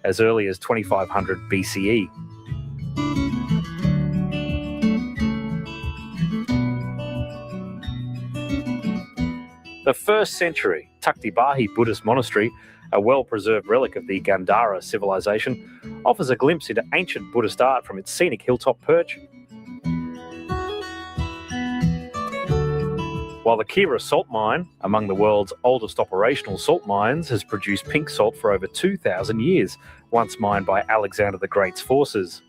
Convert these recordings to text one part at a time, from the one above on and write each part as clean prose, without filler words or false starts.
as early as 2500 BCE. The 1st century Takti Bahi Buddhist monastery, a well-preserved relic of the Gandhara civilization, offers a glimpse into ancient Buddhist art from its scenic hilltop perch. While the Kira salt mine, among the world's oldest operational salt mines, has produced pink salt for over 2,000 years, once mined by Alexander the Great's forces.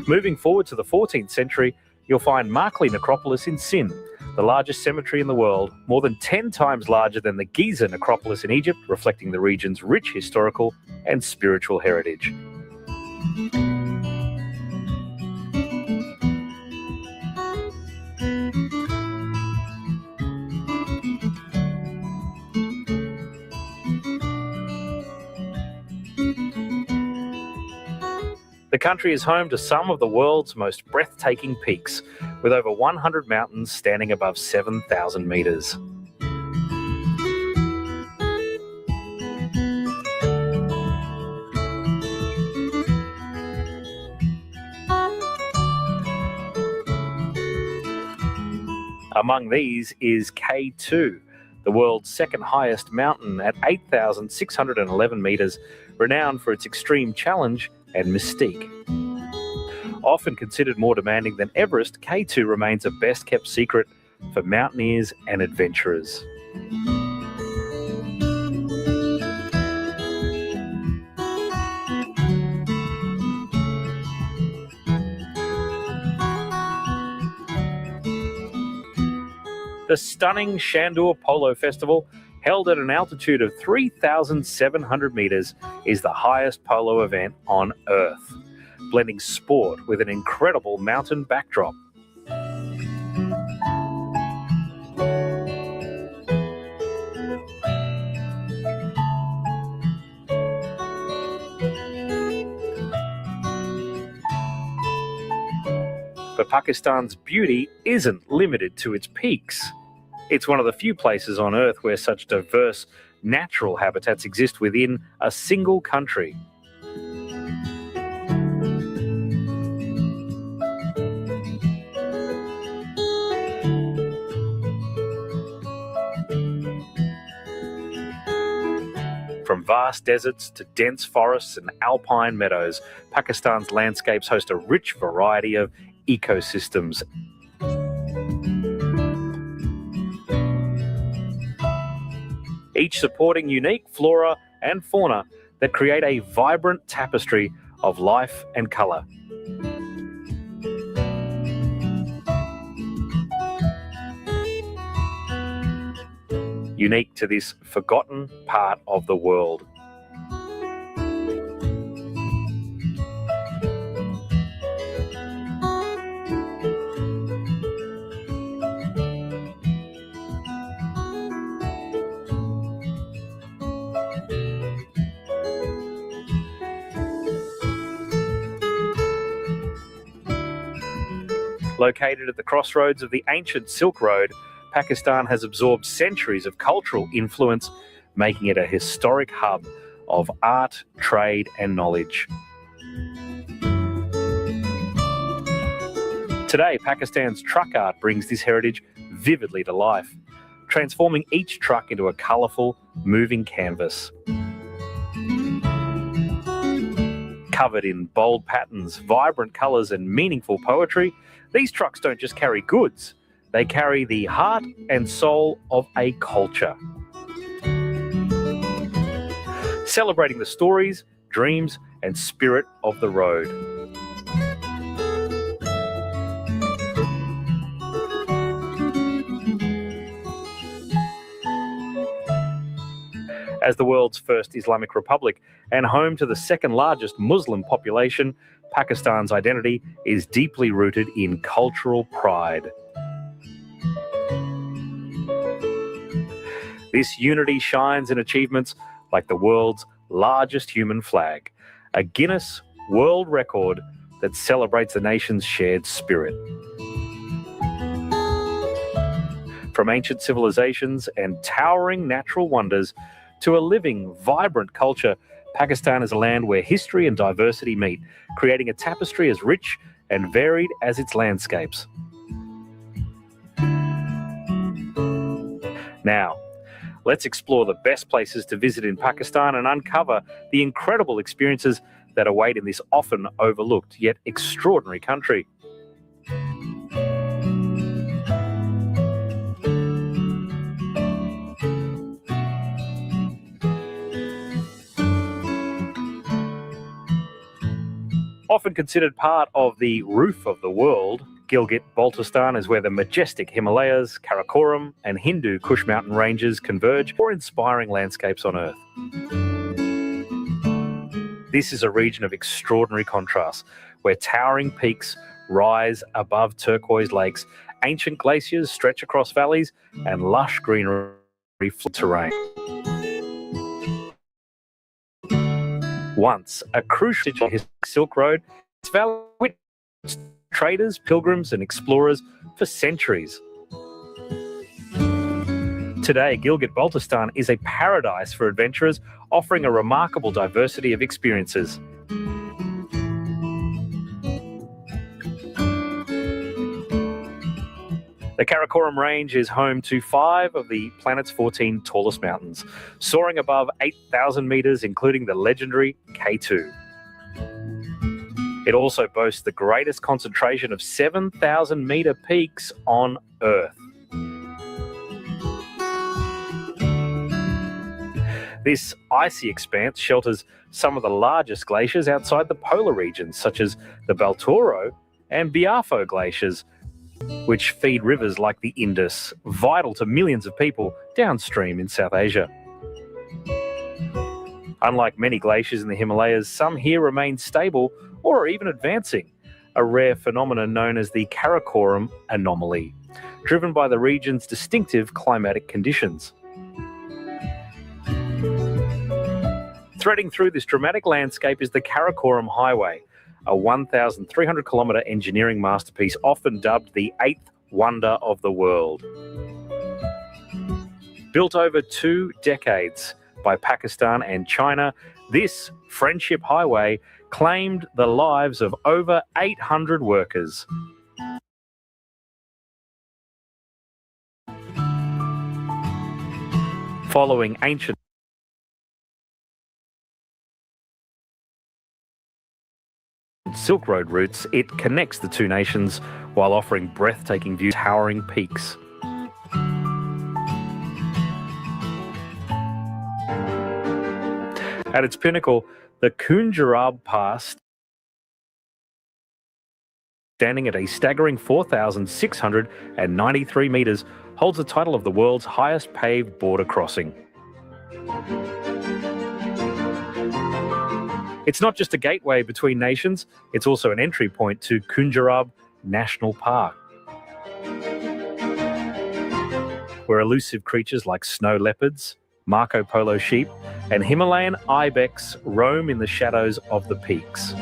Moving forward to the 14th century, you'll find Makli Necropolis in Sind, the largest cemetery in the world, more than 10 times larger than the Giza necropolis in Egypt, reflecting the region's rich historical and spiritual heritage. The country is home to some of the world's most breathtaking peaks, with over 100 mountains standing above 7,000 metres. Among these is K2, the world's second highest mountain at 8,611 metres, renowned for its extreme challenge and mystique. Often considered more demanding than Everest, K2 remains a best-kept secret for mountaineers and adventurers. The stunning Shandur Polo Festival, held at an altitude of 3,700 metres, is the highest polo event on Earth, blending sport with an incredible mountain backdrop. But Pakistan's beauty isn't limited to its peaks. It's one of the few places on Earth where such diverse natural habitats exist within a single country. From vast deserts to dense forests and alpine meadows, Pakistan's landscapes host a rich variety of ecosystems. Each supporting unique flora and fauna that create a vibrant tapestry of life and colour. Unique to this forgotten part of the world. Located at the crossroads of the ancient Silk Road, Pakistan has absorbed centuries of cultural influence, making it a historic hub of art, trade, and knowledge. Today, Pakistan's truck art brings this heritage vividly to life, transforming each truck into a colourful, moving canvas. Covered in bold patterns, vibrant colours, and meaningful poetry, these trucks don't just carry goods, they carry the heart and soul of a culture. Celebrating the stories, dreams, and spirit of the road. As the world's first Islamic republic and home to the second largest Muslim population, Pakistan's identity is deeply rooted in cultural pride. This unity shines in achievements like the world's largest human flag, a Guinness World Record that celebrates the nation's shared spirit. From ancient civilizations and towering natural wonders To a living, vibrant culture, Pakistan is a land where history and diversity meet, creating a tapestry as rich and varied as its landscapes. Now, let's explore the best places to visit in Pakistan and uncover the incredible experiences that await in this often overlooked yet extraordinary country. Often considered part of the roof of the world, Gilgit-Baltistan is where the majestic Himalayas, Karakoram and Hindu Kush mountain ranges converge for inspiring landscapes on Earth. This is a region of extraordinary contrast, where towering peaks rise above turquoise lakes, ancient glaciers stretch across valleys, and lush greenery flood terrain. Once a crucial Silk Road, its valley witnessed traders, pilgrims and explorers for centuries. Today, Gilgit-Baltistan is a paradise for adventurers, offering a remarkable diversity of experiences. The Karakoram Range is home to 5 of the planet's 14 tallest mountains, soaring above 8,000 metres, including the legendary K2. It also boasts the greatest concentration of 7,000-metre peaks on Earth. This icy expanse shelters some of the largest glaciers outside the polar regions, such as the Baltoro and Biafo glaciers, which feed rivers like the Indus, vital to millions of people downstream in South Asia. Unlike many glaciers in the Himalayas, some here remain stable or are even advancing, a rare phenomenon known as the Karakoram anomaly, driven by the region's distinctive climatic conditions. Threading through this dramatic landscape is the Karakoram Highway, a 1,300-kilometre engineering masterpiece often dubbed the 8th wonder of the world. Built over 2 decades by Pakistan and China, this friendship highway claimed the lives of over 800 workers. Following ancient Silk Road routes, it connects the two nations while offering breathtaking views of towering peaks. At its pinnacle, the Khunjerab Pass, standing at a staggering 4,693 metres, holds the title of the world's highest paved border crossing. It's not just a gateway between nations, it's also an entry point to Khunjerab National Park, where elusive creatures like snow leopards, Marco Polo sheep, and Himalayan ibex roam in the shadows of the peaks.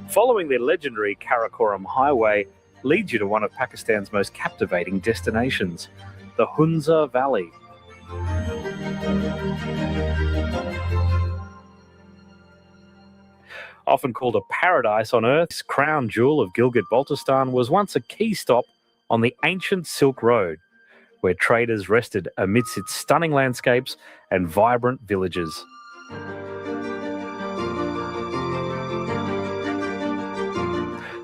Following the legendary Karakoram Highway leads you to one of Pakistan's most captivating destinations, the Hunza Valley. Often called a paradise on Earth, this crown jewel of Gilgit-Baltistan was once a key stop on the ancient Silk Road, where traders rested amidst its stunning landscapes and vibrant villages.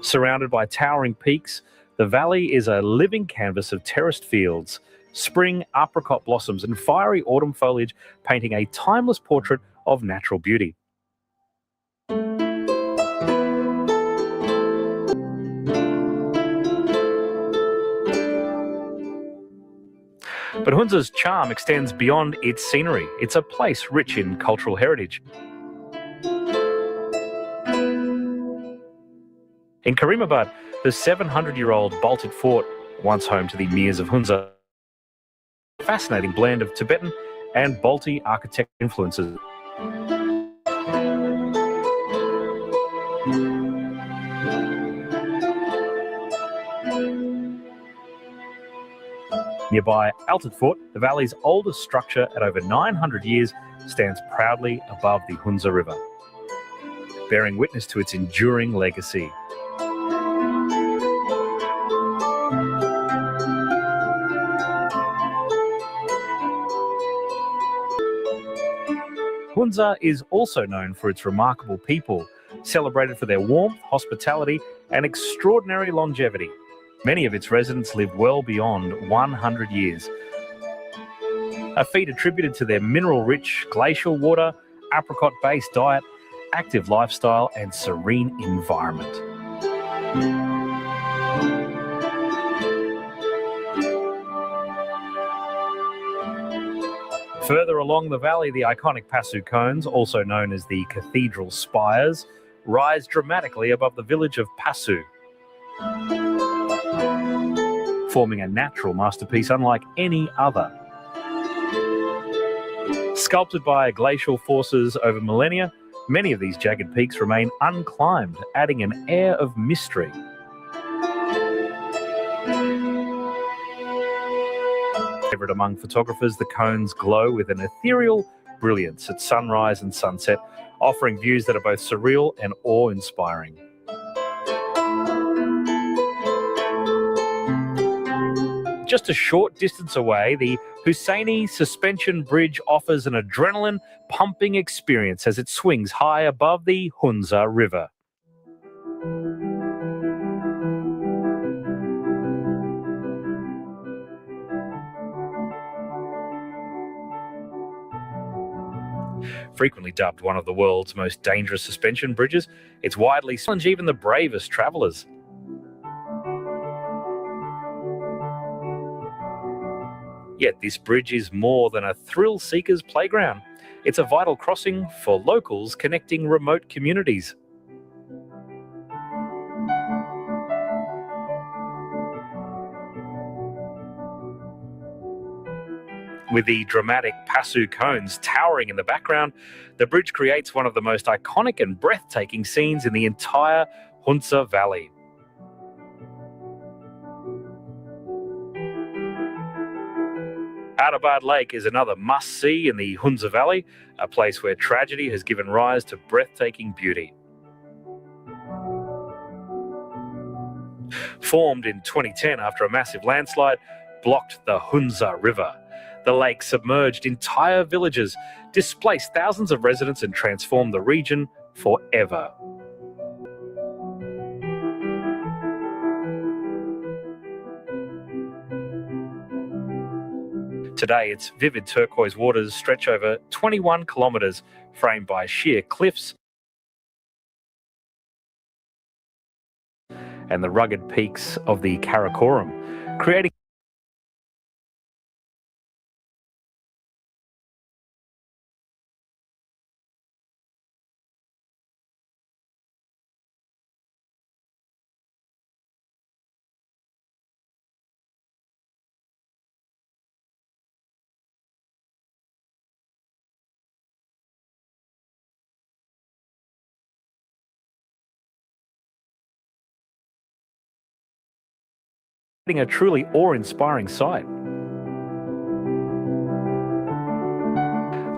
Surrounded by towering peaks, the valley is a living canvas of terraced fields, spring apricot blossoms and fiery autumn foliage, painting a timeless portrait of natural beauty. But Hunza's charm extends beyond its scenery. It's a place rich in cultural heritage. In Karimabad, the 700-year-old Baltic fort, once home to the Mirs of Hunza, a fascinating blend of Tibetan and Balti architecture influences. Nearby Alted Fort, the valley's oldest structure at over 900 years, stands proudly above the Hunza River, bearing witness to its enduring legacy. Hunza is also known for its remarkable people, celebrated for their warmth, hospitality, and extraordinary longevity. Many of its residents live well beyond 100 years, a feat attributed to their mineral-rich glacial water, apricot-based diet, active lifestyle, and serene environment. Further along the valley, the iconic Pasu cones, also known as the Cathedral Spires, rise dramatically above the village of Pasu, forming a natural masterpiece unlike any other. Sculpted by glacial forces over millennia, many of these jagged peaks remain unclimbed, adding an air of mystery. Favorite among photographers, the cones glow with an ethereal brilliance at sunrise and sunset, offering views that are both surreal and awe-inspiring. Just a short distance away, the Hussaini Suspension Bridge offers an adrenaline-pumping experience as it swings high above the Hunza River. Frequently dubbed one of the world's most dangerous suspension bridges, it's widely challenged even the bravest travellers. Yet this bridge is more than a thrill-seeker's playground. It's a vital crossing for locals connecting remote communities. With the dramatic Pasu cones towering in the background, the bridge creates one of the most iconic and breathtaking scenes in the entire Hunza Valley. Atabad Lake is another must-see in the Hunza Valley, a place where tragedy has given rise to breathtaking beauty. Formed in 2010 after a massive landslide blocked the Hunza River, the lake submerged entire villages, displaced thousands of residents, and transformed the region forever. Today, its vivid turquoise waters stretch over 21 kilometres, framed by sheer cliffs and the rugged peaks of the Karakoram, creating a truly awe-inspiring sight.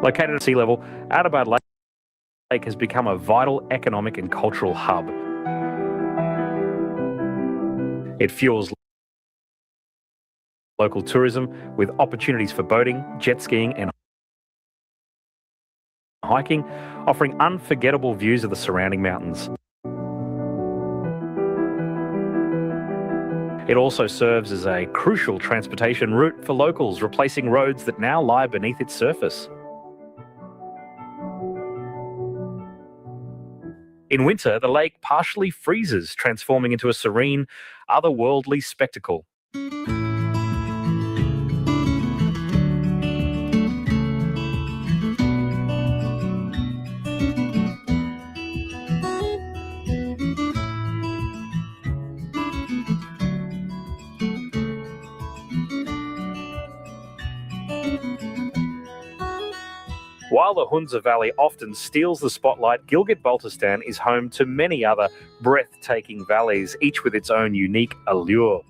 Located at sea level, Atabad Lake has become a vital economic and cultural hub. It fuels local tourism with opportunities for boating, jet skiing and hiking, offering unforgettable views of the surrounding mountains. It also serves as a crucial transportation route for locals, replacing roads that now lie beneath its surface. In winter, the lake partially freezes, transforming into a serene, otherworldly spectacle. While the Hunza Valley often steals the spotlight, Gilgit-Baltistan is home to many other breathtaking valleys, each with its own unique allure.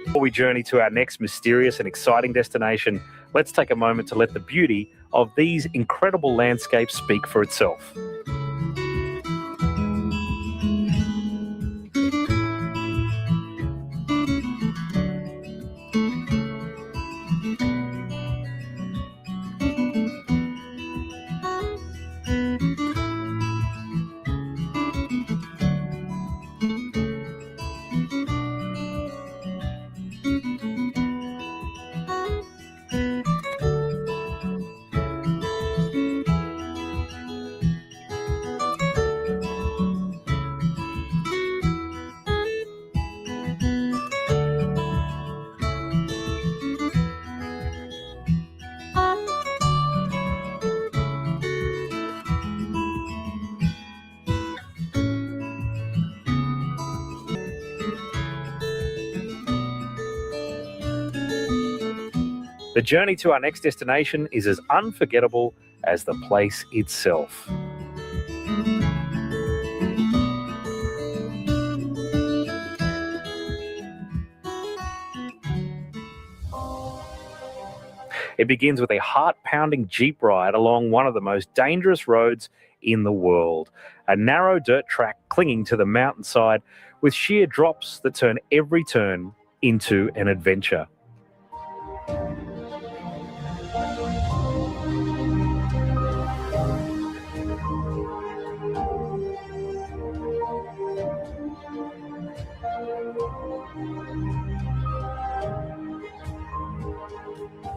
Before we journey to our next mysterious and exciting destination, let's take a moment to let the beauty of these incredible landscapes speak for itself. The journey to our next destination is as unforgettable as the place itself. It begins with a heart-pounding jeep ride along one of the most dangerous roads in the world, a narrow dirt track clinging to the mountainside with sheer drops that turn every turn into an adventure.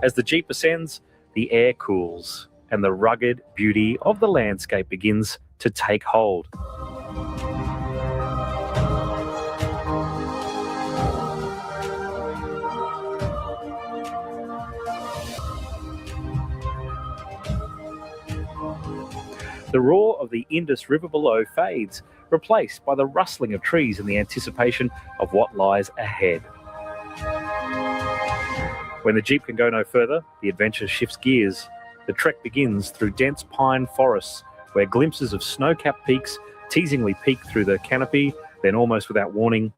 As the jeep ascends, the air cools and the rugged beauty of the landscape begins to take hold. The roar of the Indus River below fades, replaced by the rustling of trees in the anticipation of what lies ahead. When the jeep can go no further, the adventure shifts gears. The trek begins through dense pine forests, where glimpses of snow-capped peaks teasingly peek through the canopy, then almost without warning,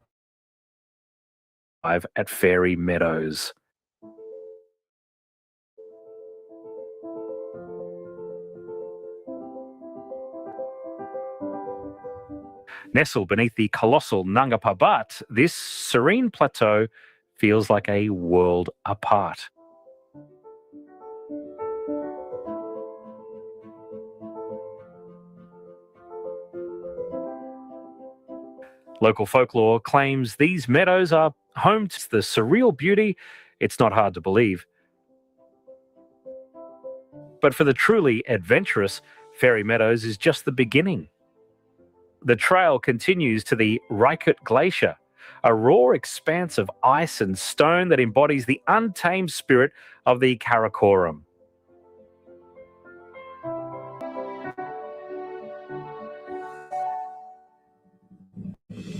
arrive at Fairy Meadows. Nestled beneath the colossal Nanga Parbat, this serene plateau feels like a world apart. Local folklore claims these meadows are home to the surreal beauty. It's not hard to believe. But for the truly adventurous, Fairy Meadows is just the beginning. The trail continues to the Rykut Glacier, a raw expanse of ice and stone that embodies the untamed spirit of the Karakoram.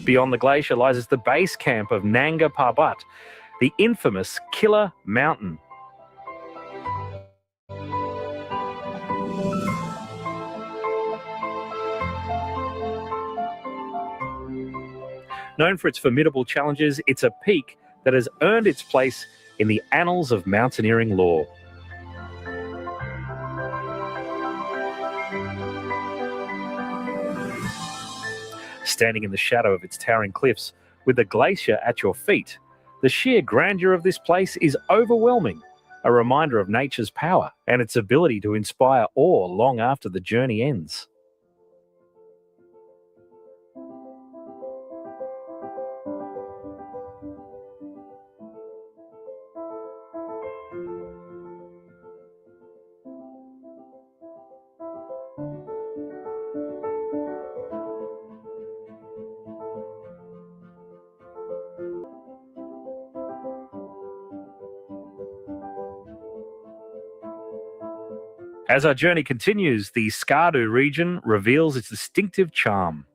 Beyond the glacier lies the base camp of Nanga Parbat, the infamous Killer Mountain. Known for its formidable challenges, it's a peak that has earned its place in the annals of mountaineering lore. Standing in the shadow of its towering cliffs, with the glacier at your feet, the sheer grandeur of this place is overwhelming, a reminder of nature's power and its ability to inspire awe long after the journey ends. As our journey continues, the Skardu region reveals its distinctive charm.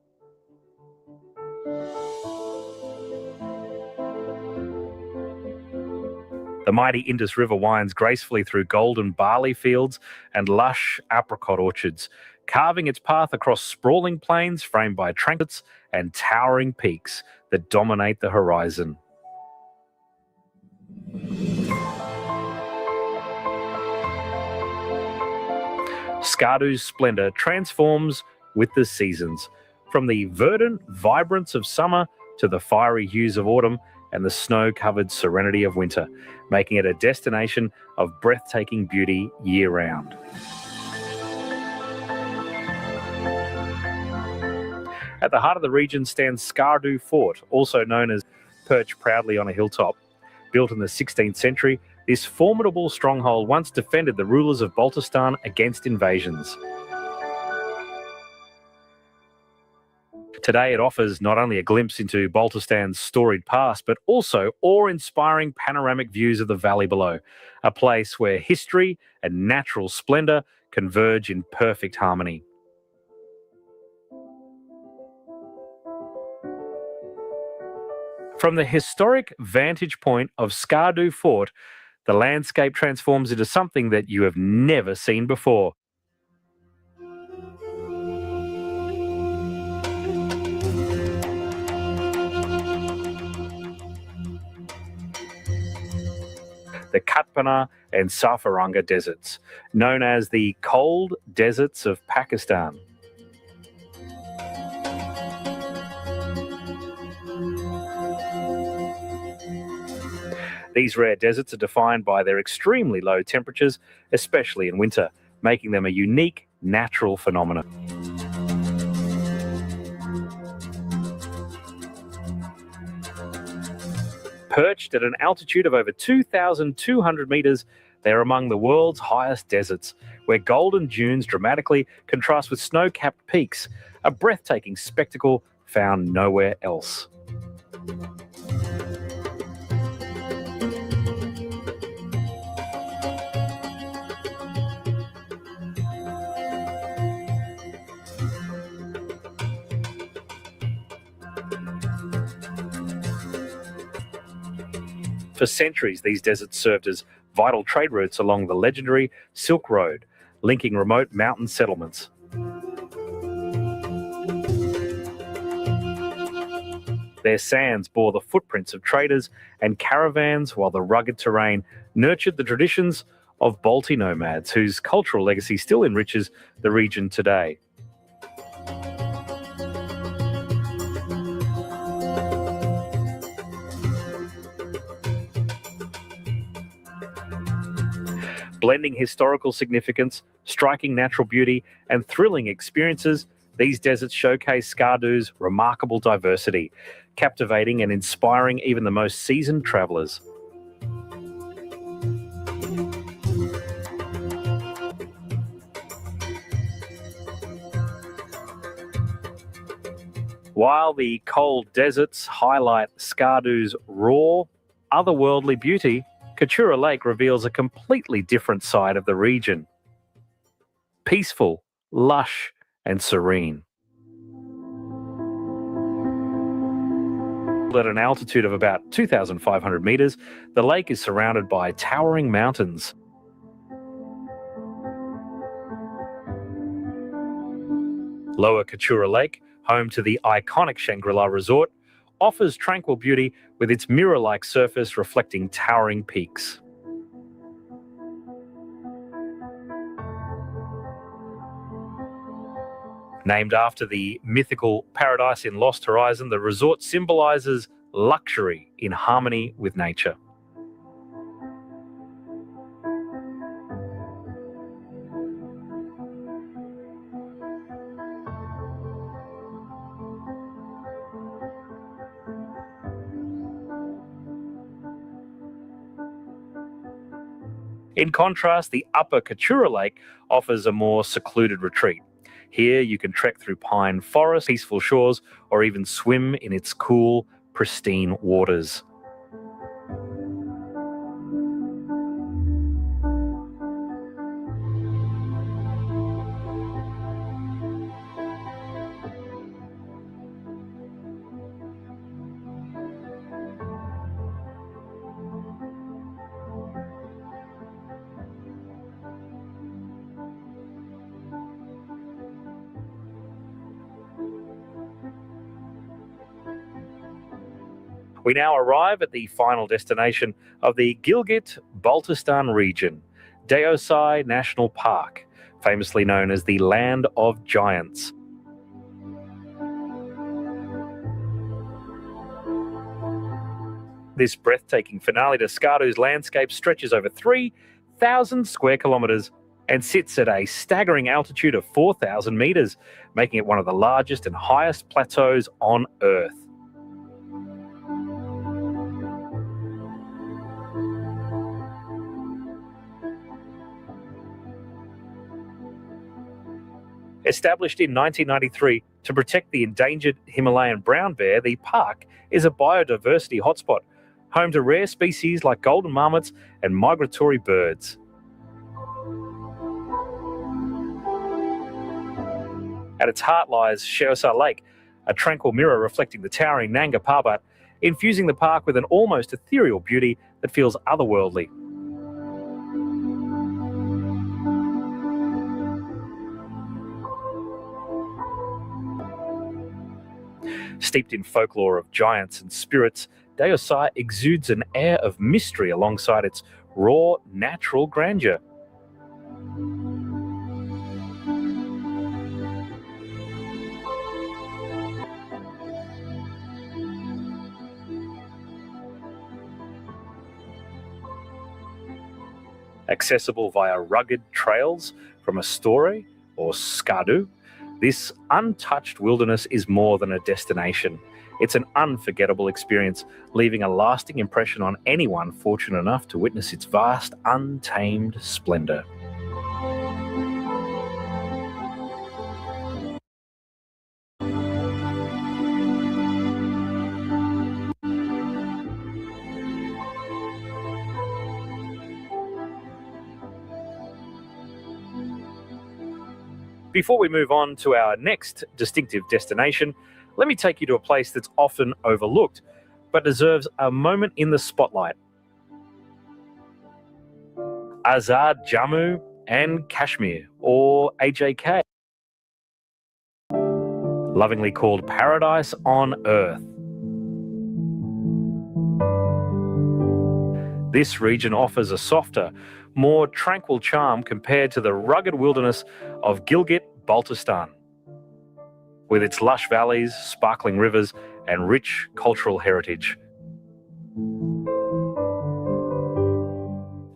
The mighty Indus River winds gracefully through golden barley fields and lush apricot orchards, carving its path across sprawling plains framed by tranquils and towering peaks that dominate the horizon. Skardoo's splendour transforms with the seasons, from the verdant vibrance of summer to the fiery hues of autumn and the snow-covered serenity of winter, making it a destination of breathtaking beauty year-round. At the heart of the region stands Skardoo Fort, also known as perched proudly on a hilltop. Built in the 16th century, this formidable stronghold once defended the rulers of Baltistan against invasions. Today, it offers not only a glimpse into Baltistan's storied past, but also awe-inspiring panoramic views of the valley below, a place where history and natural splendour converge in perfect harmony. From the historic vantage point of Skardoo Fort, the landscape transforms into something that you have never seen before. The Katpana and Safaranga deserts, known as the cold deserts of Pakistan. These rare deserts are defined by their extremely low temperatures, especially in winter, making them a unique natural phenomenon. Perched at an altitude of over 2,200 metres, they are among the world's highest deserts, where golden dunes dramatically contrast with snow-capped peaks, a breathtaking spectacle found nowhere else. For centuries, these deserts served as vital trade routes along the legendary Silk Road, linking remote mountain settlements. Their sands bore the footprints of traders and caravans, while the rugged terrain nurtured the traditions of Balti nomads, whose cultural legacy still enriches the region today. Blending historical significance, striking natural beauty, and thrilling experiences, these deserts showcase Skardoo's remarkable diversity, captivating and inspiring even the most seasoned travellers. While the cold deserts highlight Skardoo's raw, otherworldly beauty, Kachura Lake reveals a completely different side of the region. Peaceful, lush, and serene. At an altitude of about 2,500 metres, the lake is surrounded by towering mountains. Lower Kachura Lake, home to the iconic Shangri-La Resort, offers tranquil beauty with its mirror-like surface reflecting towering peaks. Named after the mythical paradise in Lost Horizon, the resort symbolises luxury in harmony with nature. In contrast, the upper Kachura Lake offers a more secluded retreat. Here you can trek through pine forest, peaceful shores, or even swim in its cool, pristine waters. We now arrive at the final destination of the Gilgit-Baltistan region, Deosai National Park, famously known as the Land of Giants. This breathtaking finale to Skardu's landscape stretches over 3,000 square kilometres and sits at a staggering altitude of 4,000 metres, making it one of the largest and highest plateaus on Earth. Established in 1993 to protect the endangered Himalayan brown bear, the park is a biodiversity hotspot, home to rare species like golden marmots and migratory birds. At its heart lies Sheosa Lake, a tranquil mirror reflecting the towering Nanga Parbat, infusing the park with an almost ethereal beauty that feels otherworldly. Steeped in folklore of giants and spirits, Deosai exudes an air of mystery alongside its raw, natural grandeur. Accessible via rugged trails from Astore or Skardu, this untouched wilderness is more than a destination. It's an unforgettable experience, leaving a lasting impression on anyone fortunate enough to witness its vast, untamed splendour. Before we move on to our next distinctive destination, let me take you to a place that's often overlooked, but deserves a moment in the spotlight. Azad Jammu and Kashmir, or AJK, lovingly called Paradise on Earth. This region offers a softer, more tranquil charm compared to the rugged wilderness of Gilgit-Baltistan. With its lush valleys, sparkling rivers, and rich cultural heritage.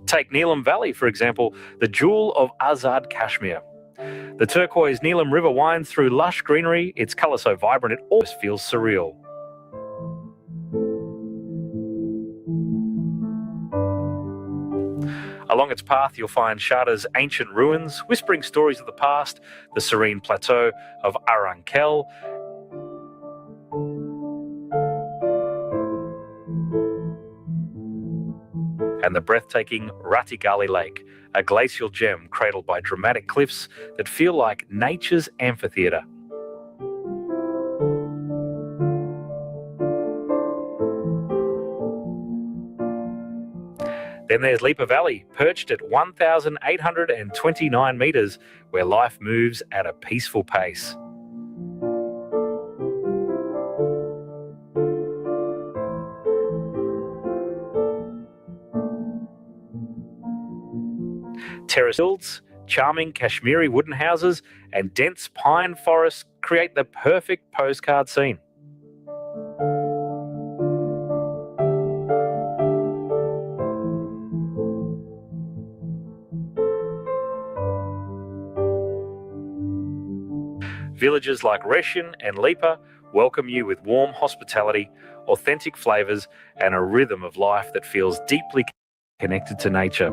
Take Neelam Valley, for example, the jewel of Azad Kashmir. The turquoise Neelam River winds through lush greenery, its colour so vibrant it almost feels surreal. Along its path, you'll find Sharda's ancient ruins, whispering stories of the past, the serene plateau of Arankel, and the breathtaking Ratigali Lake, a glacial gem cradled by dramatic cliffs that feel like nature's amphitheatre. Then there's Lipa Valley, perched at 1,829 metres, where life moves at a peaceful pace. Terrace fields, charming Kashmiri wooden houses, and dense pine forests create the perfect postcard scene. Villages like Reshin and Lipa welcome you with warm hospitality, authentic flavours, and a rhythm of life that feels deeply connected to nature.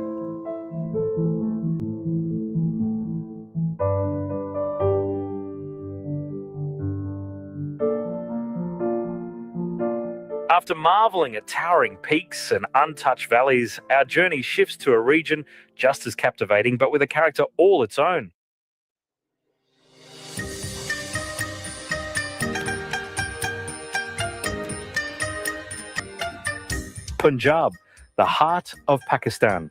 After marvelling at towering peaks and untouched valleys, our journey shifts to a region just as captivating, but with a character all its own. Punjab, the heart of Pakistan.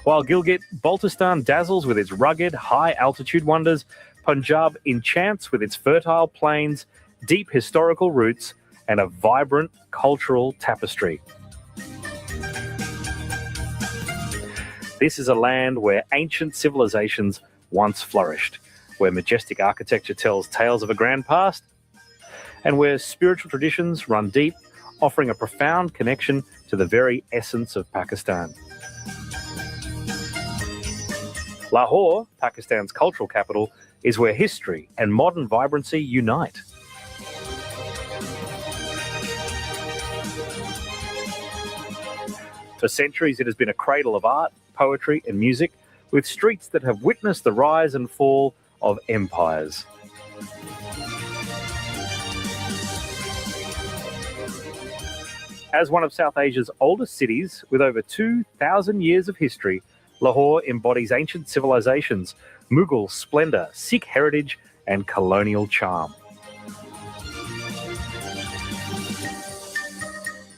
While Gilgit-Baltistan dazzles with its rugged, high-altitude wonders, Punjab enchants with its fertile plains deep historical roots, and a vibrant cultural tapestry. This is a land where ancient civilizations once flourished, where majestic architecture tells tales of a grand past, and where spiritual traditions run deep, offering a profound connection to the very essence of Pakistan. Lahore, Pakistan's cultural capital, is where history and modern vibrancy unite. For centuries, it has been a cradle of art, poetry, and music, with streets that have witnessed the rise and fall of empires. As one of South Asia's oldest cities, with over 2,000 years of history, Lahore embodies ancient civilizations, Mughal splendour, Sikh heritage, and colonial charm.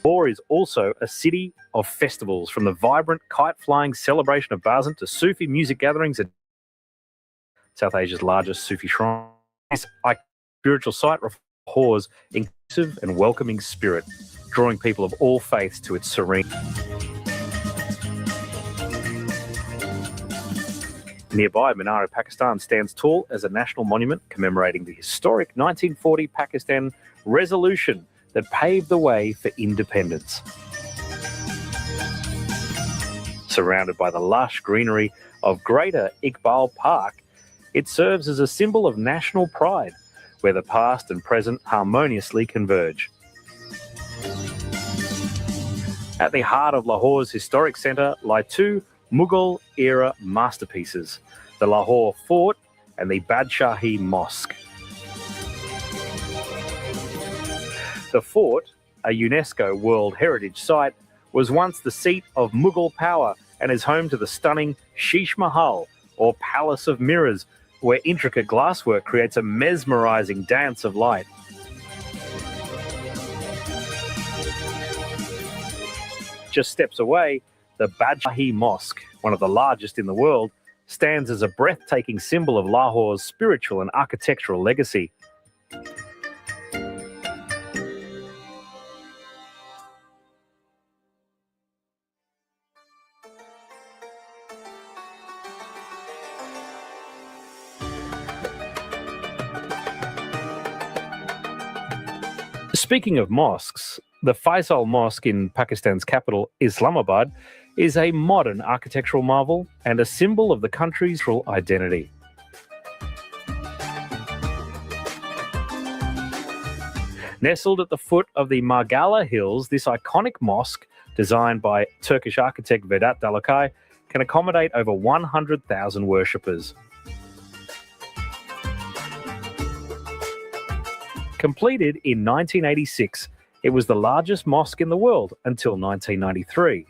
Lahore is also a city of festivals, from the vibrant kite-flying celebration of Bazant to Sufi music gatherings at South Asia's largest Sufi shrine. This spiritual site reflects Lahore's inclusive and welcoming spirit, drawing people of all faiths to its serene. Nearby, Minar, Pakistan stands tall as a national monument commemorating the historic 1940 Pakistan resolution that paved the way for independence. Surrounded by the lush greenery of Greater Iqbal Park, it serves as a symbol of national pride, where the past and present harmoniously converge. At the heart of Lahore's historic centre lie two Mughal-era masterpieces, the Lahore Fort and the Badshahi Mosque. The fort, a UNESCO World Heritage Site, was once the seat of Mughal power and is home to the stunning Sheesh Mahal, or Palace of Mirrors, where intricate glasswork creates a mesmerising dance of light. Just steps away, the Badshahi Mosque, one of the largest in the world, stands as a breathtaking symbol of Lahore's spiritual and architectural legacy. Speaking of mosques, the Faisal Mosque in Pakistan's capital, Islamabad, is a modern architectural marvel and a symbol of the country's cultural identity. Nestled at the foot of the Margalla Hills, this iconic mosque, designed by Turkish architect Vedat Dalakay, can accommodate over 100,000 worshippers. Completed in 1986, it was the largest mosque in the world until 1993.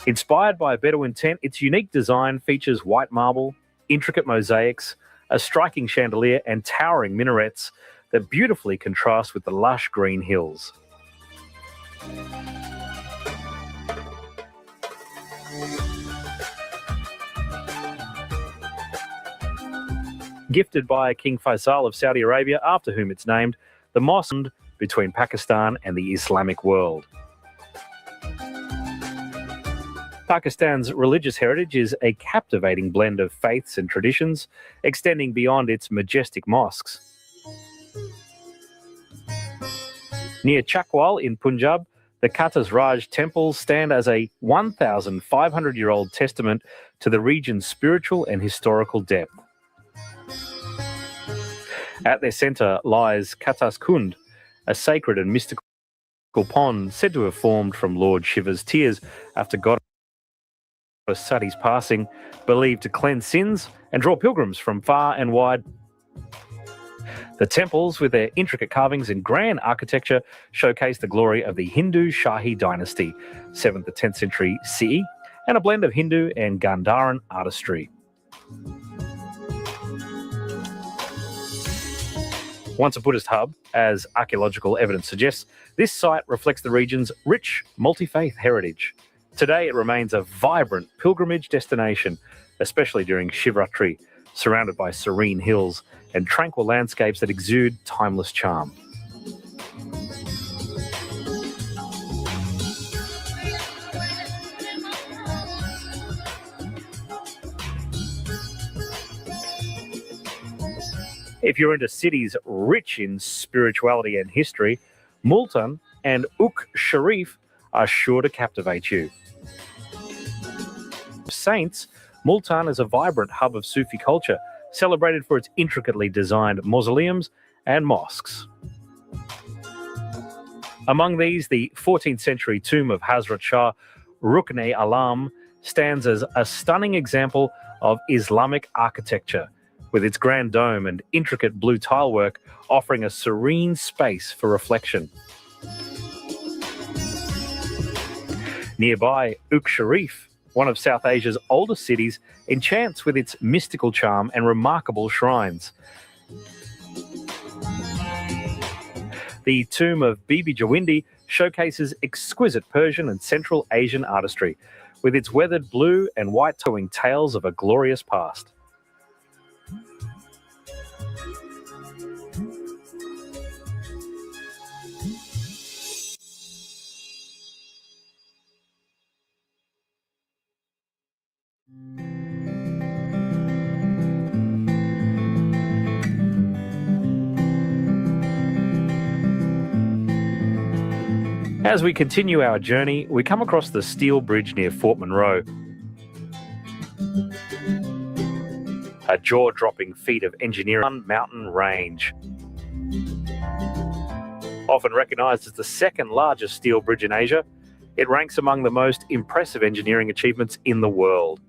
Inspired by a Bedouin tent, its unique design features white marble, intricate mosaics, a striking chandelier, and towering minarets that beautifully contrast with the lush green hills. Gifted by King Faisal of Saudi Arabia, after whom it's named, the mosque between Pakistan and the Islamic world. Pakistan's religious heritage is a captivating blend of faiths and traditions, extending beyond its majestic mosques. Near Chakwal in Punjab, the Katas Raj temples stand as a 1,500-year-old testament to the region's spiritual and historical depth. At their centre lies Katas Kund, a sacred and mystical pond said to have formed from Lord Shiva's tears after Goddess Sati's passing, believed to cleanse sins and draw pilgrims from far and wide. The temples, with their intricate carvings and grand architecture, showcase the glory of the Hindu Shahi dynasty, 7th to 10th century CE, and a blend of Hindu and Gandharan artistry. Once a Buddhist hub, as archaeological evidence suggests, this site reflects the region's rich multi-faith heritage. Today it remains a vibrant pilgrimage destination, especially during Shivratri, surrounded by serene hills and tranquil landscapes that exude timeless charm. If you're into cities rich in spirituality and history, Multan and Uk Sharif are sure to captivate you. Saints, Multan is a vibrant hub of Sufi culture, celebrated for its intricately designed mausoleums and mosques. Among these, the 14th century tomb of Hazrat Shah Rukn-e-Alam stands as a stunning example of Islamic architecture, with its grand dome and intricate blue tilework offering a serene space for reflection. Nearby, Uk Sharif, one of South Asia's oldest cities, enchants with its mystical charm and remarkable shrines. The tomb of Bibi Jawindi showcases exquisite Persian and Central Asian artistry, with its weathered blue and white telling tales of a glorious past. As we continue our journey, we come across the steel bridge near Fort Monroe. A jaw-dropping feat of engineering mountain range. Often recognised as the second largest steel bridge in Asia, it ranks among the most impressive engineering achievements in the world.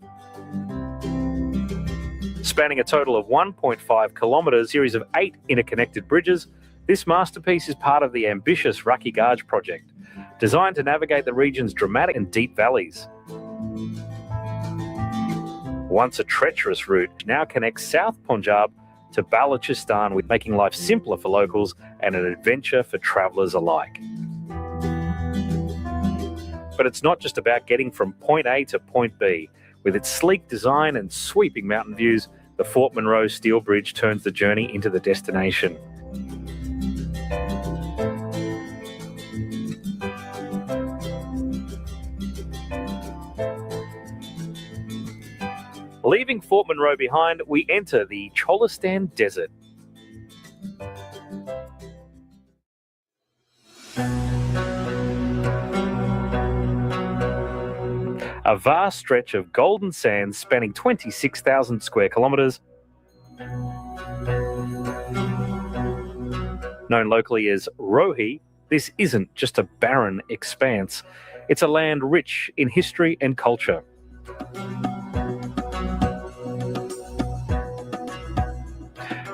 Spanning a total of 1.5 kilometres, series of 8 interconnected bridges, this masterpiece is part of the ambitious Rakhi Gaj project, designed to navigate the region's dramatic and deep valleys. Once a treacherous route, now connects South Punjab to Balochistan, with making life simpler for locals and an adventure for travellers alike. But it's not just about getting from point A to point B. With its sleek design and sweeping mountain views, the Fort Monroe Steel Bridge turns the journey into the destination. Leaving Fort Monroe behind, we enter the Cholistan Desert. A vast stretch of golden sands spanning 26,000 square kilometres, known locally as Rohi, this isn't just a barren expanse. It's a land rich in history and culture.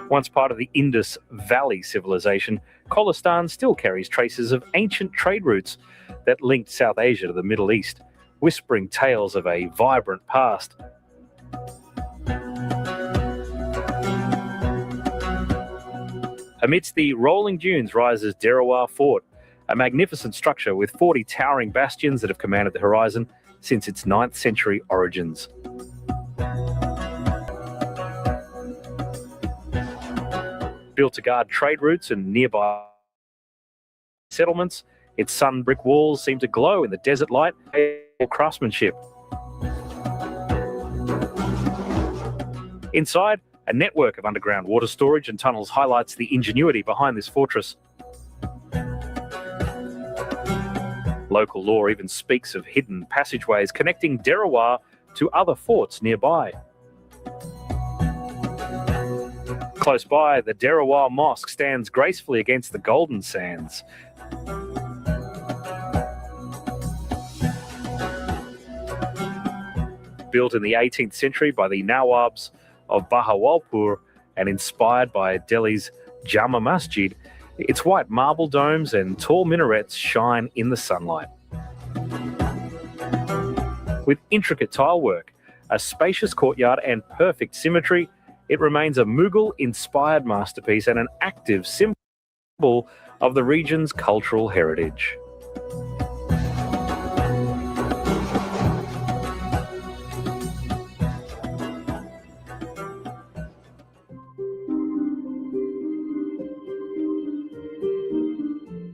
Once part of the Indus Valley civilization, Cholistan still carries traces of ancient trade routes that linked South Asia to the Middle East, whispering tales of a vibrant past. Amidst the rolling dunes rises Derawar Fort, a magnificent structure with 40 towering bastions that have commanded the horizon since its 9th century origins. Built to guard trade routes and nearby settlements, its sun brick walls seem to glow in the desert light of craftsmanship. Inside, a network of underground water storage and tunnels highlights the ingenuity behind this fortress. Local lore even speaks of hidden passageways connecting Derawar to other forts nearby. Close by, the Derawar Mosque stands gracefully against the golden sands. Built in the 18th century by the Nawabs of Bahawalpur and inspired by Delhi's Jama Masjid, its white marble domes and tall minarets shine in the sunlight. With intricate tilework, a spacious courtyard and perfect symmetry, it remains a Mughal-inspired masterpiece and an active symbol of the region's cultural heritage.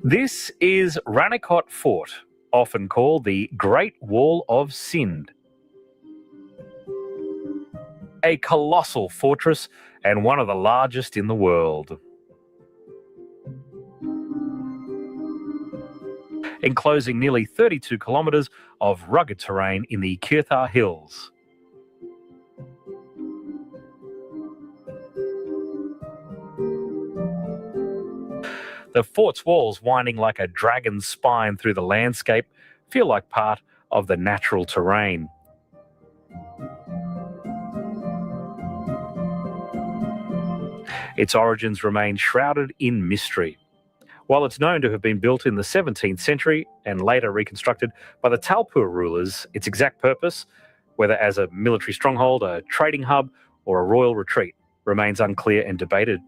This is Ranikot Fort, often called the Great Wall of Sind. A colossal fortress and one of the largest in the world. Enclosing nearly 32 kilometres of rugged terrain in the Kirthar Hills. The fort's walls, winding like a dragon's spine through the landscape, feel like part of the natural terrain. Its origins remain shrouded in mystery. While it's known to have been built in the 17th century and later reconstructed by the Talpur rulers, its exact purpose, whether as a military stronghold, a trading hub, or a royal retreat, remains unclear and debated.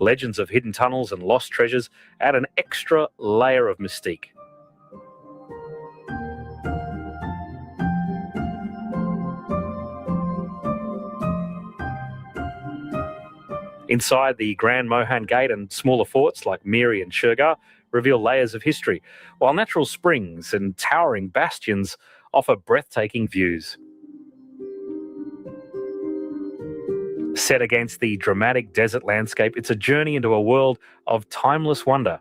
Legends of hidden tunnels and lost treasures add an extra layer of mystique. Inside, the Grand Mohan Gate and smaller forts like Miri and Shergar reveal layers of history, while natural springs and towering bastions offer breathtaking views. Set against the dramatic desert landscape, it's a journey into a world of timeless wonder.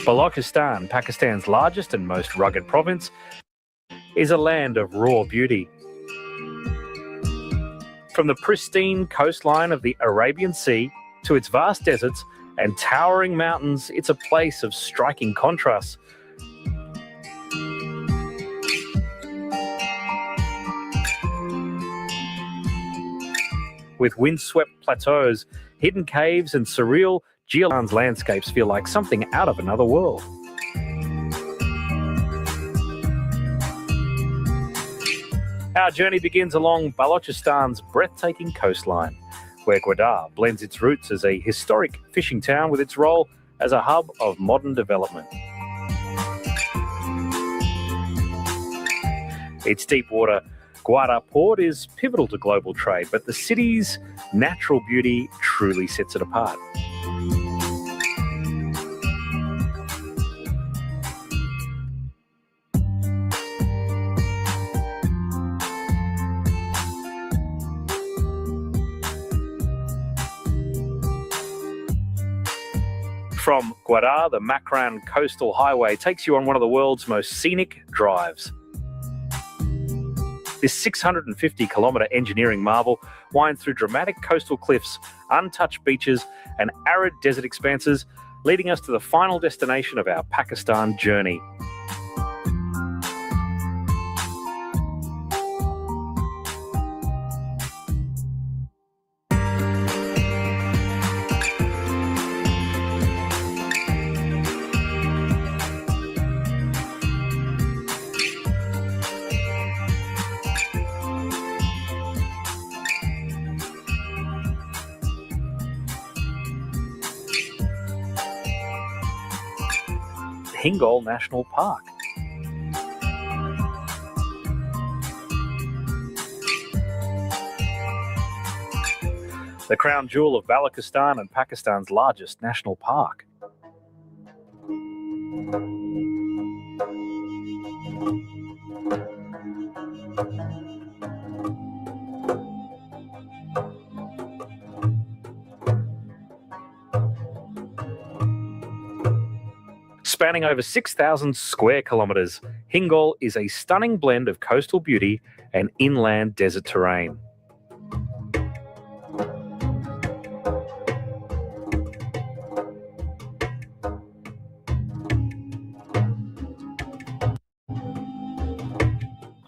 Balochistan, Pakistan's largest and most rugged province, is a land of raw beauty. From the pristine coastline of the Arabian Sea to its vast deserts and towering mountains, it's a place of striking contrasts. With windswept plateaus, hidden caves and surreal Geolan's landscapes feel like something out of another world. Our journey begins along Balochistan's breathtaking coastline, where Gwadar blends its roots as a historic fishing town with its role as a hub of modern development. Its deep-water Gwadar port is pivotal to global trade, but the city's natural beauty truly sets it apart. From Gwadar, the Makran Coastal Highway takes you on one of the world's most scenic drives. This 650-kilometre engineering marvel winds through dramatic coastal cliffs, untouched beaches, and arid desert expanses, leading us to the final destination of our Pakistan journey. Hingol National Park. The crown jewel of Balochistan and Pakistan's largest national park. Spanning over 6,000 square kilometres, Hingol is a stunning blend of coastal beauty and inland desert terrain.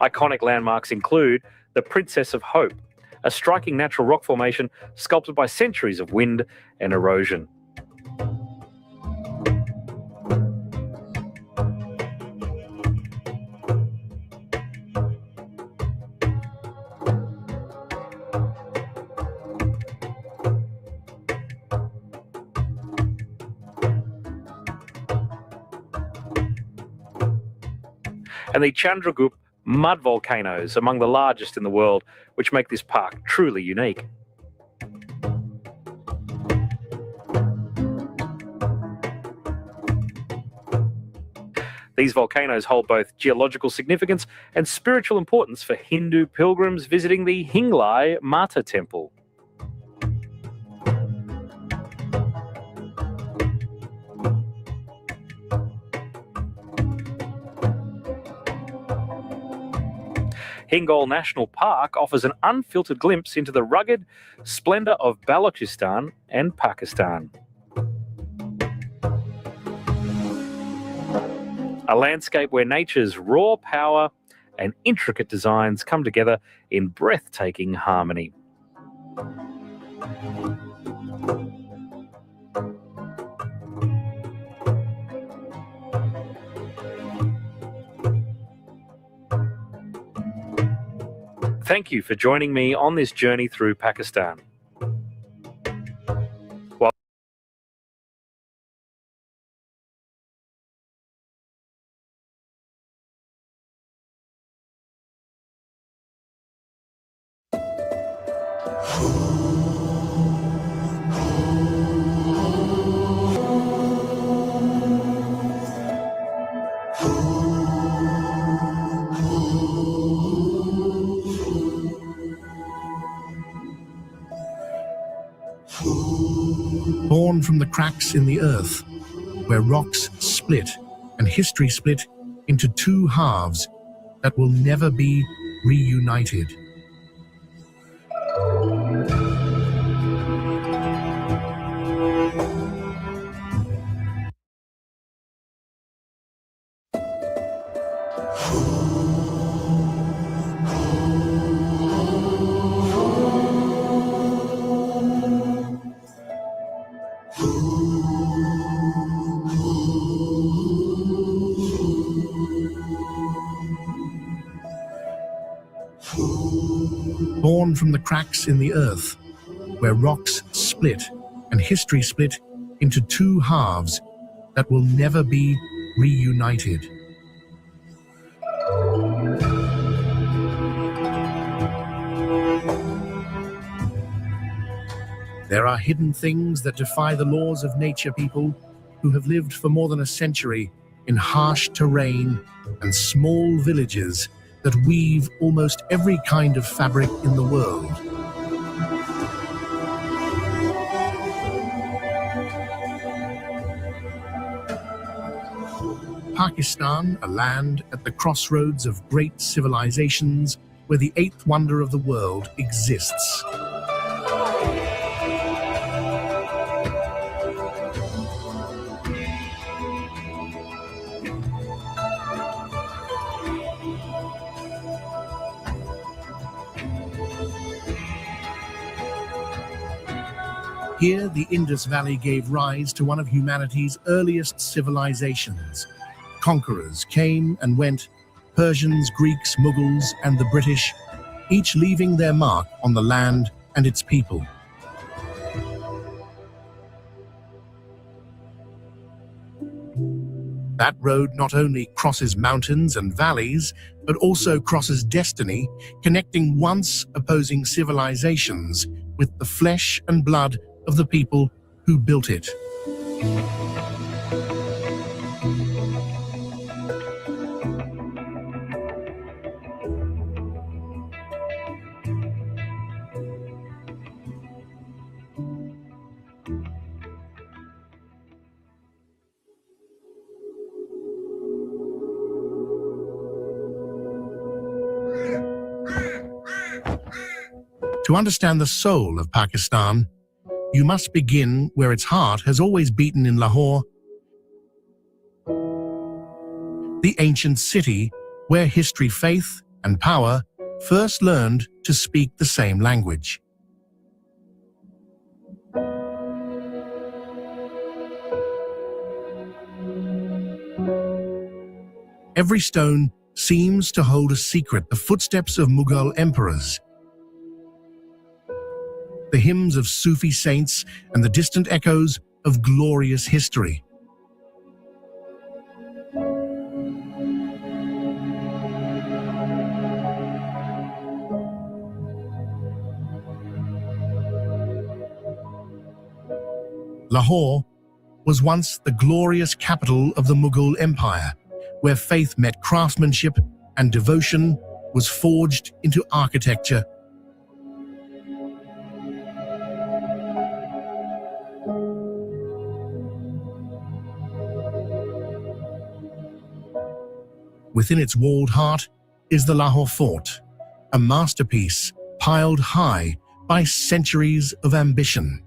Iconic landmarks include the Princess of Hope, a striking natural rock formation sculpted by centuries of wind and erosion. and the Chandragupta mud volcanoes, among the largest in the world, which make this park truly unique. These volcanoes hold both geological significance and spiritual importance for Hindu pilgrims visiting the Hinglai Mata temple. Hingol National Park offers an unfiltered glimpse into the rugged splendour of Balochistan and Pakistan. A landscape where nature's raw power and intricate designs come together in breathtaking harmony. Thank you for joining me on this journey through Pakistan. Born from the cracks in the earth, where rocks split and history split into two halves that will never be reunited. Born from the cracks in the earth, where rocks split and history split into two halves that will never be reunited. There are hidden things that defy the laws of nature, people who have lived for more than a century in harsh terrain and small villages that weave almost every kind of fabric in the world. Pakistan, a land at the crossroads of great civilizations, where the eighth wonder of the world exists. Here, the Indus Valley gave rise to one of humanity's earliest civilizations. Conquerors came and went, Persians, Greeks, Mughals, and the British, each leaving their mark on the land and its people. That road not only crosses mountains and valleys, but also crosses destiny, connecting once opposing civilizations with the flesh and blood of the people who built it. To understand the soul of Pakistan, you must begin where its heart has always beaten in Lahore, the ancient city where history, faith, and power first learned to speak the same language. Every stone seems to hold a secret, the footsteps of Mughal emperors, the hymns of Sufi saints, and the distant echoes of glorious history. Lahore was once the glorious capital of the Mughal Empire, where faith met craftsmanship and devotion was forged into architecture. Within its walled heart is the Lahore Fort, a masterpiece piled high by centuries of ambition.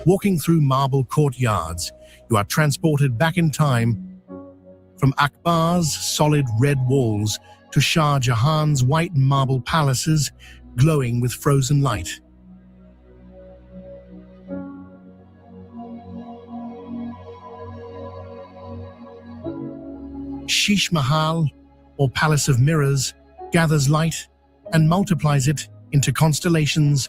Walking through marble courtyards, you are transported back in time, from Akbar's solid red walls to Shah Jahan's white marble palaces glowing with frozen light. Sheesh Mahal, or Palace of Mirrors, gathers light and multiplies it into constellations.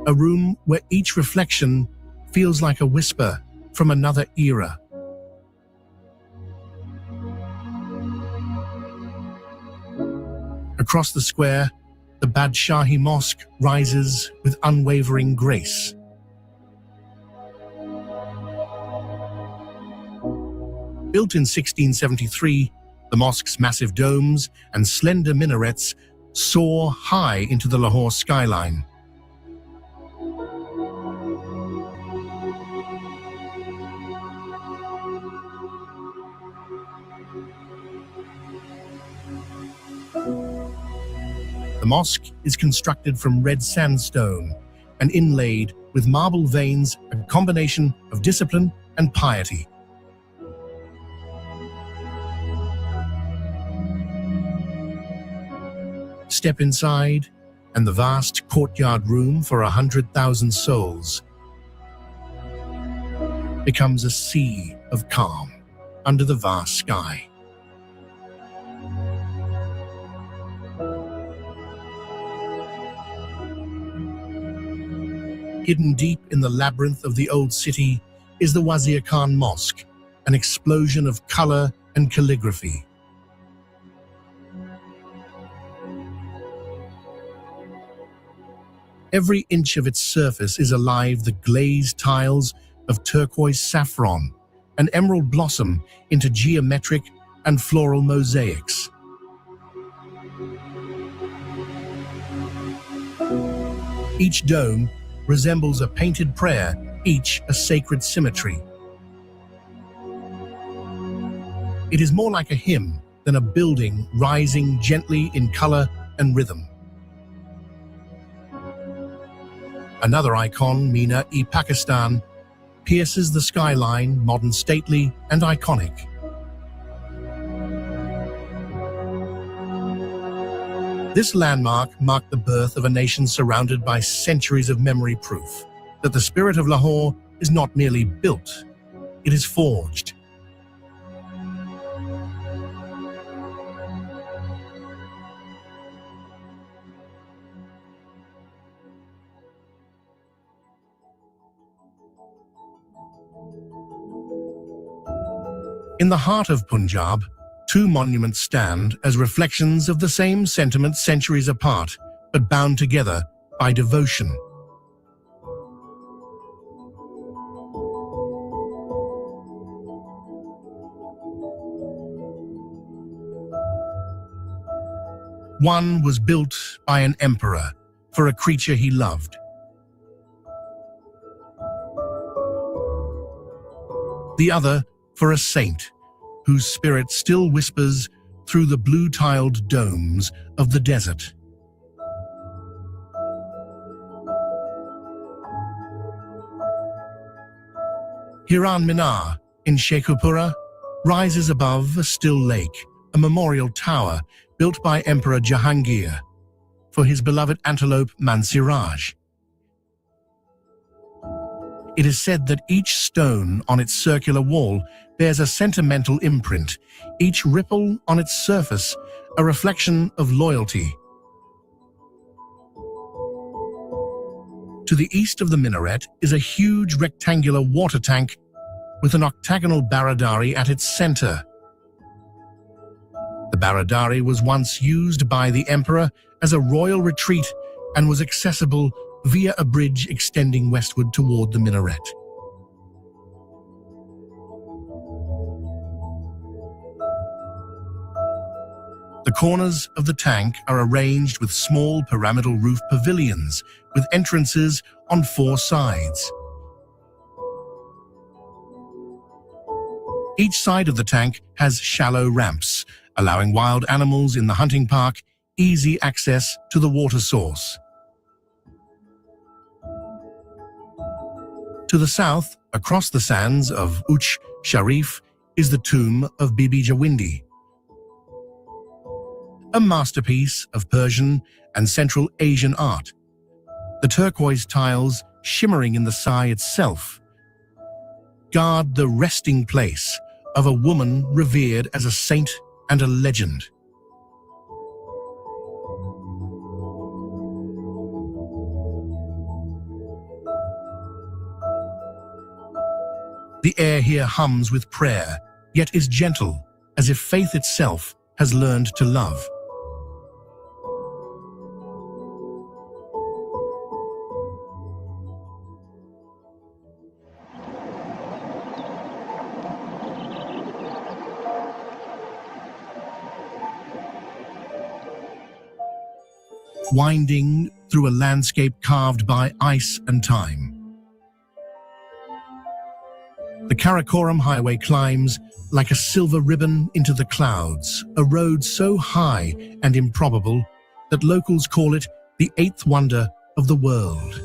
A room where each reflection feels like a whisper from another era. Across the square, the Badshahi Mosque rises with unwavering grace. Built in 1673, the mosque's massive domes and slender minarets soar high into the Lahore skyline. The mosque is constructed from red sandstone and inlaid with marble veins, a combination of discipline and piety. Step inside, and the vast courtyard room for 100,000 souls becomes a sea of calm under the vast sky. Hidden deep in the labyrinth of the old city is the Wazir Khan Mosque, an explosion of color and calligraphy. Every inch of its surface is alive, the glazed tiles of turquoise saffron and emerald blossom into geometric and floral mosaics. Each dome resembles a painted prayer, each a sacred symmetry. It is more like a hymn than a building rising gently in color and rhythm. Another icon, Mina-e-Pakistan, pierces the skyline, modern, stately, and iconic. This landmark marked the birth of a nation surrounded by centuries of memory, proof that the spirit of Lahore is not merely built, it is forged. In the heart of Punjab, two monuments stand as reflections of the same sentiment centuries apart, but bound together by devotion. One was built by an emperor for a creature he loved. The other for a saint whose spirit still whispers through the blue-tiled domes of the desert. Hiran Minar in Sheikhupura rises above a still lake, a memorial tower built by Emperor Jahangir for his beloved antelope Mansiraj. It is said that each stone on its circular wall bears a sentimental imprint, each ripple on its surface a reflection of loyalty. To the east of the minaret is a huge rectangular water tank with an octagonal baradari at its center. The Baradari was once used by the emperor as a royal retreat and was accessible via a bridge extending westward toward the minaret. The corners of the tank are arranged with small pyramidal roof pavilions with entrances on 4 sides. Each side of the tank has shallow ramps, allowing wild animals in the hunting park easy access to the water source. To the south, across the sands of Uch Sharif, is the tomb of Bibi Jawindi, a masterpiece of Persian and Central Asian art. The turquoise tiles, shimmering in the Sai itself, guard the resting place of a woman revered as a saint and a legend. The air here hums with prayer, yet is gentle, as if faith itself has learned to love. Winding through a landscape carved by ice and time. The Karakoram Highway climbs like a silver ribbon into the clouds, a road so high and improbable that locals call it the 8th wonder of the world.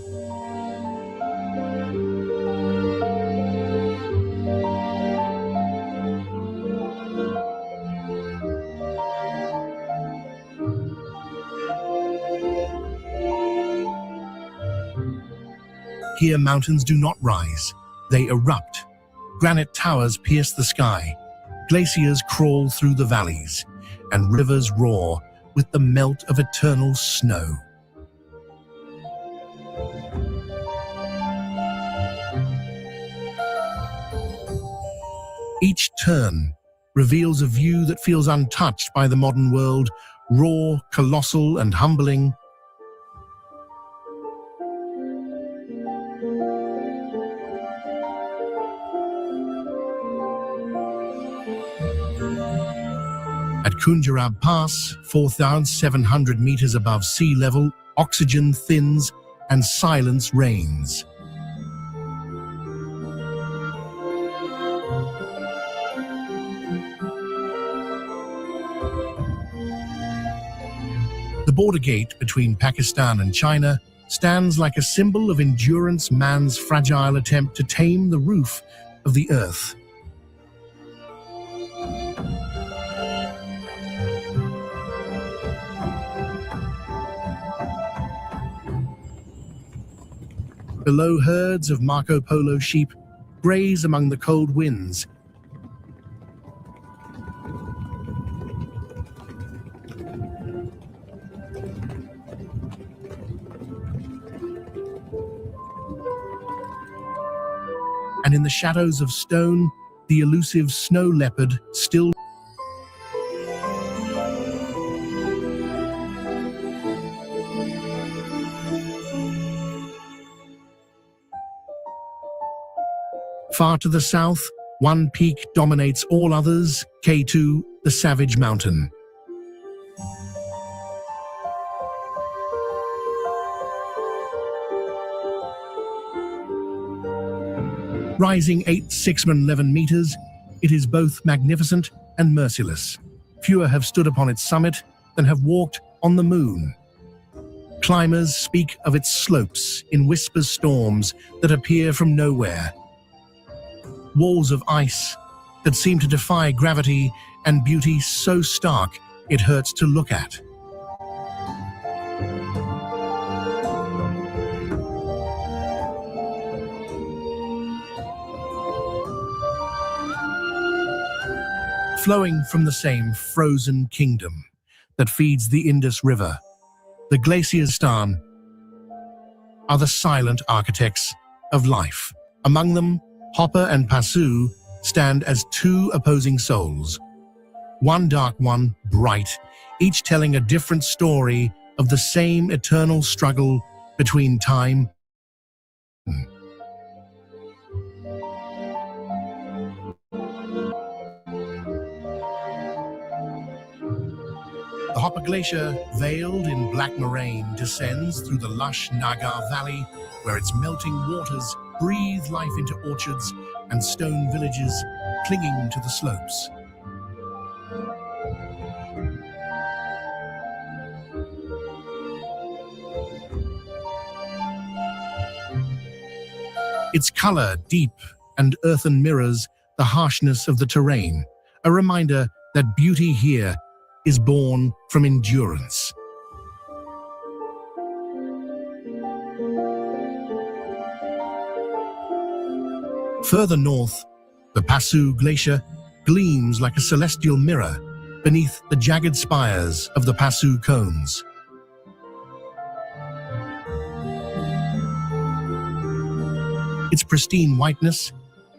Here mountains do not rise, they erupt. Granite towers pierce the sky, glaciers crawl through the valleys, and rivers roar with the melt of eternal snow. Each turn reveals a view that feels untouched by the modern world, raw, colossal, and humbling. At Khunjerab Pass, 4,700 meters above sea level, oxygen thins and silence reigns. The border gate between Pakistan and China stands like a symbol of endurance, man's fragile attempt to tame the roof of the earth. Below, herds of Marco Polo sheep graze among the cold winds. And in the shadows of stone, the elusive snow leopard still. Far to the south, one peak dominates all others, K2, the Savage Mountain. Rising 611 meters, it is both magnificent and merciless. Fewer have stood upon its summit than have walked on the moon. Climbers speak of its slopes in whisper storms that appear from nowhere. Walls of ice that seem to defy gravity and beauty so stark it hurts to look at. Flowing from the same frozen kingdom that feeds the Indus River, the glaciers are the silent architects of life. Among them, Hopper and Pasu stand as two opposing souls. one dark, one bright, each telling a different story of the same eternal struggle between time. The Hopper Glacier, veiled in black moraine, descends through the lush Nagar Valley, where its melting waters breathe life into orchards and stone villages clinging to the slopes. Its color, deep and earthen, mirrors the harshness of the terrain, a reminder that beauty here is born from endurance. Further north, the Passu Glacier gleams like a celestial mirror beneath the jagged spires of the Passu cones. Its pristine whiteness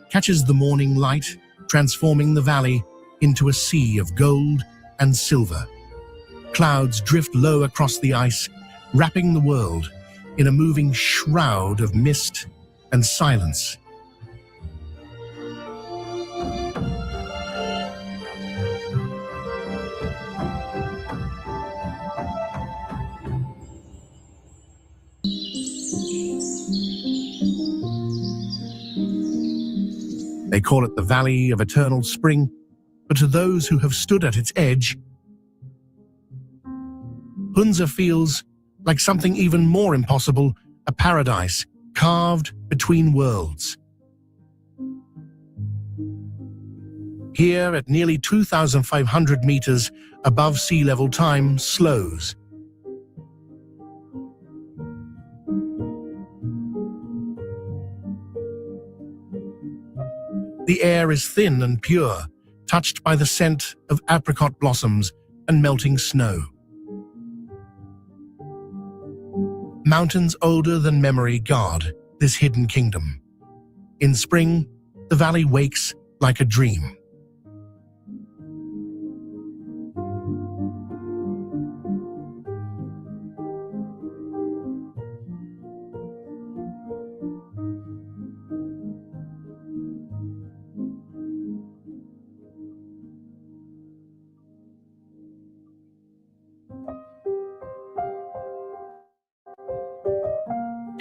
catches the morning light, transforming the valley into a sea of gold and silver. Clouds drift low across the ice, wrapping the world in a moving shroud of mist and silence. They call it the Valley of Eternal Spring, but to those who have stood at its edge, Hunza feels like something even more impossible, a paradise carved between worlds. Here, at nearly 2,500 meters above sea level, time slows. The air is thin and pure, touched by the scent of apricot blossoms and melting snow. Mountains older than memory guard this hidden kingdom. In spring, the valley wakes like a dream.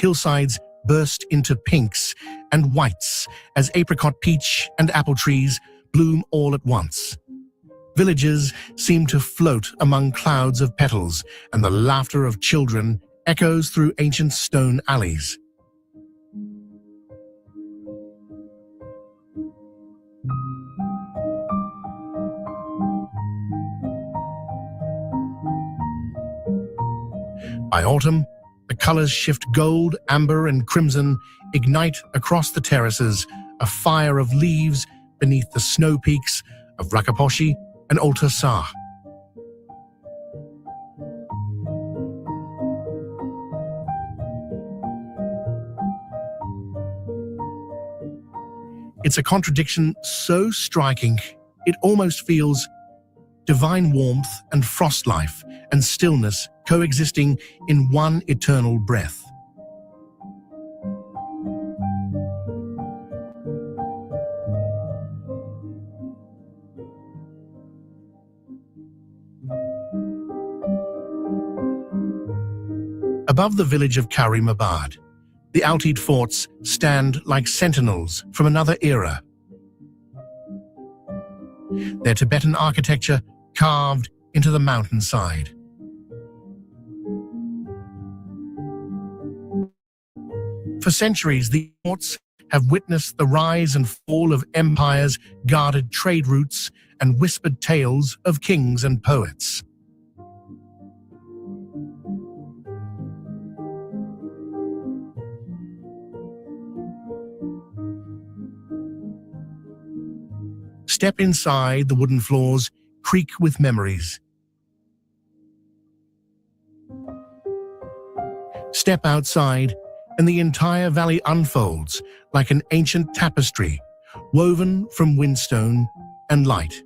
Hillsides burst into pinks and whites as apricot, peach, and apple trees bloom all at once. Villages seem to float among clouds of petals, and the laughter of children echoes through ancient stone alleys. By autumn, the colors shift gold, amber, and crimson, ignite across the terraces, a fire of leaves beneath the snow peaks of Rakaposhi and Alta Sa. It's a contradiction so striking, it almost feels divine warmth and frost life and stillness coexisting in one eternal breath. Above the village of Karimabad, the Altit forts stand like sentinels from another era. Their Tibetan architecture carved into the mountainside. For centuries, the forts have witnessed the rise and fall of empires, guarded trade routes, and whispered tales of kings and poets. Step inside, the wooden floors creak with memories. Step outside, and the entire valley unfolds like an ancient tapestry woven from windstone and light.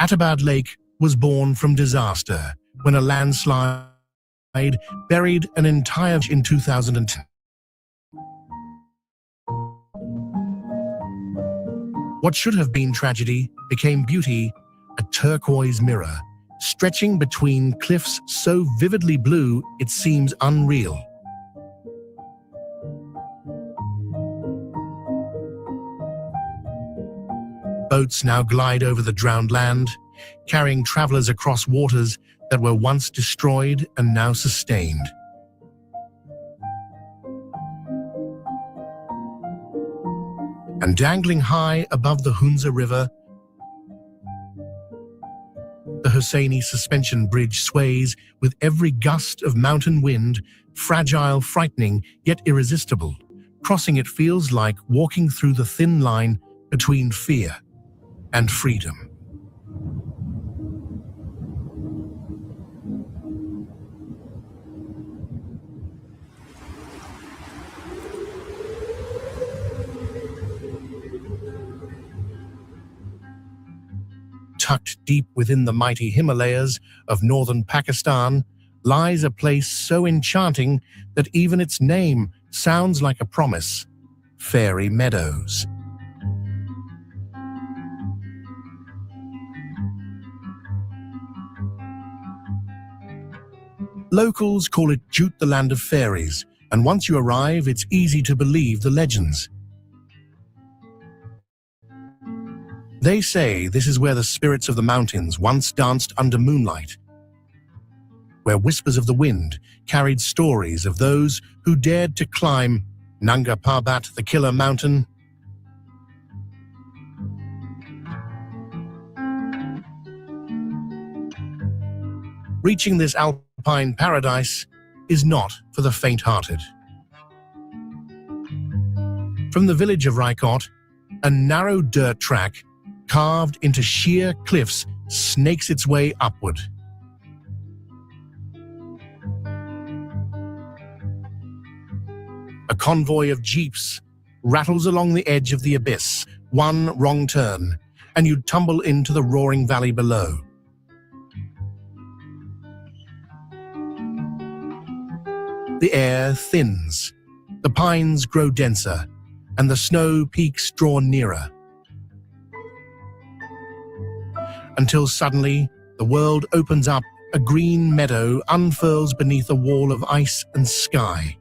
Atabad Lake was born from disaster when a landslide buried an entire village in 2010. What should have been tragedy became beauty, a turquoise mirror, stretching between cliffs so vividly blue it seems unreal. Boats now glide over the drowned land, carrying travelers across waters that were once destroyed and now sustained. And dangling high above the Hunza River, the Hosseini suspension bridge sways with every gust of mountain wind, fragile, frightening, yet irresistible. Crossing it feels like walking through the thin line between fear and freedom. Tucked deep within the mighty Himalayas of northern Pakistan lies a place so enchanting that even its name sounds like a promise: Fairy Meadows. Locals call it Jute the Land of Fairies, and once you arrive, it's easy to believe the legends. They say this is where the spirits of the mountains once danced under moonlight, where whispers of the wind carried stories of those who dared to climb Nanga Parbat, the killer mountain. Reaching this alpine paradise is not for the faint-hearted. From the village of Raikot, a narrow dirt track carved into sheer cliffs snakes its way upward. A convoy of jeeps rattles along the edge of the abyss. One wrong turn, and you'd tumble into the roaring valley below. The air thins, the pines grow denser, and the snow peaks draw nearer. Until suddenly, the world opens up, a green meadow unfurls beneath a wall of ice and sky.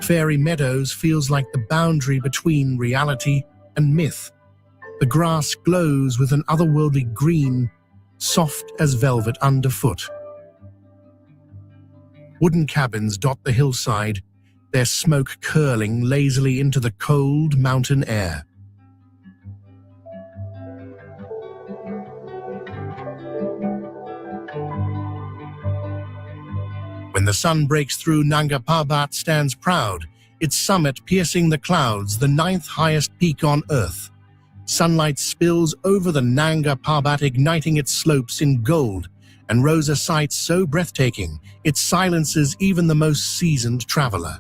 Fairy Meadows feels like the boundary between reality and myth. The grass glows with an otherworldly green, soft as velvet underfoot. Wooden cabins dot the hillside, their smoke curling lazily into the cold mountain air. When the sun breaks through, Nanga Parbat stands proud, its summit piercing the clouds, the 9th highest peak on Earth. Sunlight spills over the Nanga Parbat, igniting its slopes in gold, and rose a sight so breathtaking it silences even the most seasoned traveler.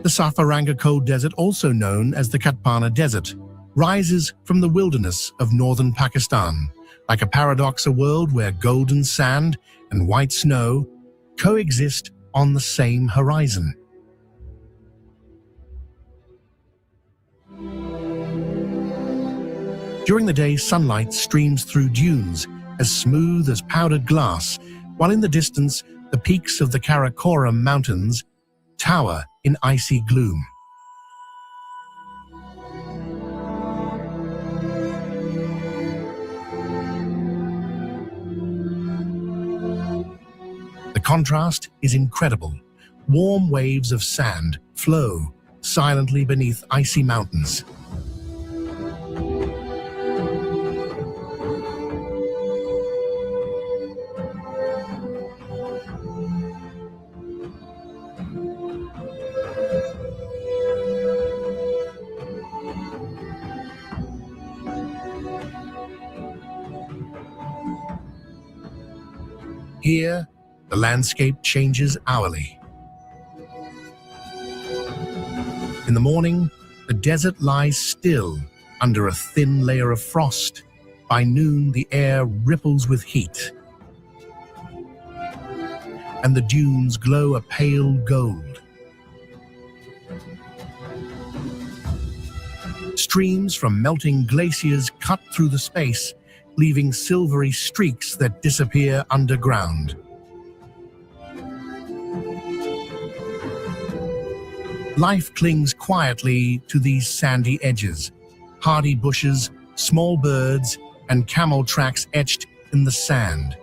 The Safaranga Cold Desert, also known as the Katpana Desert, rises from the wilderness of northern Pakistan. Like a paradox, a world where golden sand and white snow coexist on the same horizon. During the day, sunlight streams through dunes as smooth as powdered glass, while in the distance, the peaks of the Karakoram Mountains tower in icy gloom. The contrast is incredible. Warm waves of sand flow silently beneath icy mountains. Here, the landscape changes hourly. In the morning, the desert lies still under a thin layer of frost. By noon, the air ripples with heat, and the dunes glow a pale gold. Streams from melting glaciers cut through the space, leaving silvery streaks that disappear underground. Life clings quietly to these sandy edges. Hardy bushes, small birds, and camel tracks etched in the sand.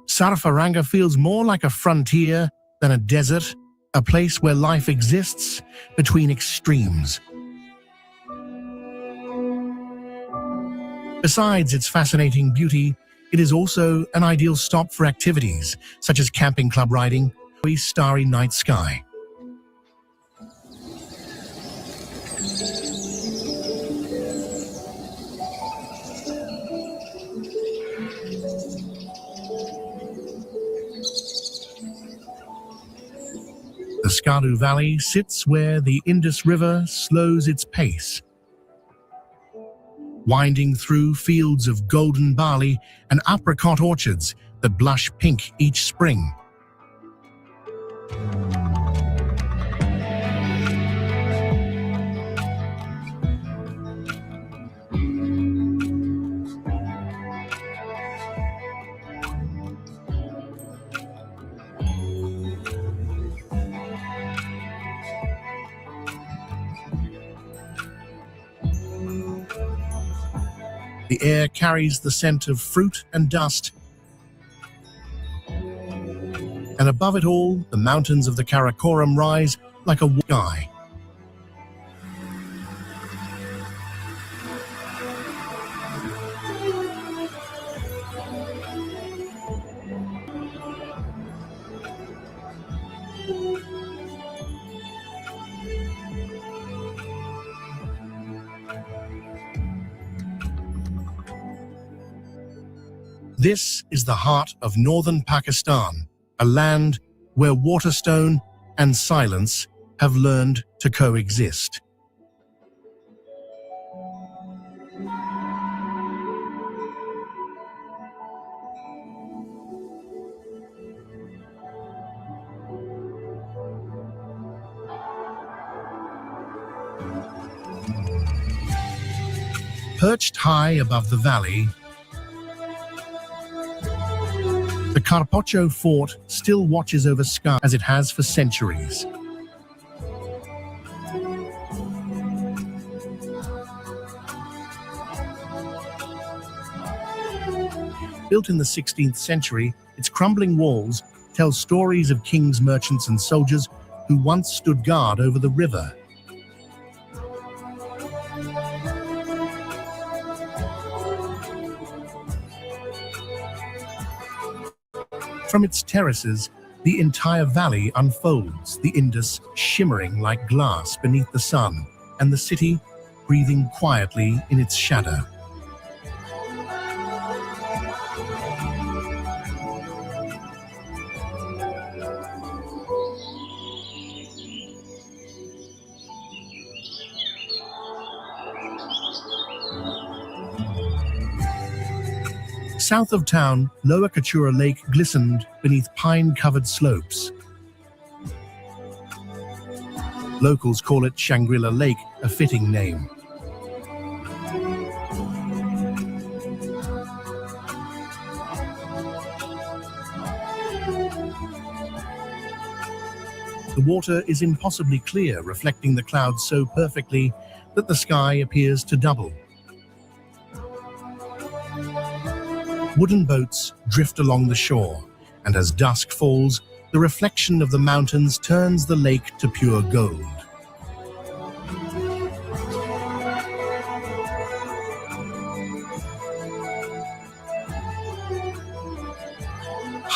Sarafaranga feels more like a frontier than a desert, a place where life exists between extremes. Besides its fascinating beauty, it is also an ideal stop for activities such as camping, club riding, or a starry night sky. The Skadu Valley sits where the Indus River slows its pace, winding through fields of golden barley and apricot orchards that blush pink each spring. The air carries the scent of fruit and dust, and above it all, the mountains of the Karakoram rise like a sky. This is the heart of northern Pakistan, a land where waterstone and silence have learned to coexist. Perched high above the valley, the Carpaccio Fort still watches over Sky as it has for centuries. Built in the 16th century, its crumbling walls tell stories of kings, merchants, and soldiers who once stood guard over the river. From its terraces, the entire valley unfolds, the Indus shimmering like glass beneath the sun, and the city breathing quietly in its shadow. South of town, Lower Kachura Lake glistened beneath pine-covered slopes. Locals call it Shangri-La Lake, a fitting name. The water is impossibly clear, reflecting the clouds so perfectly that the sky appears to double. Wooden boats drift along the shore, and as dusk falls, the reflection of the mountains turns the lake to pure gold.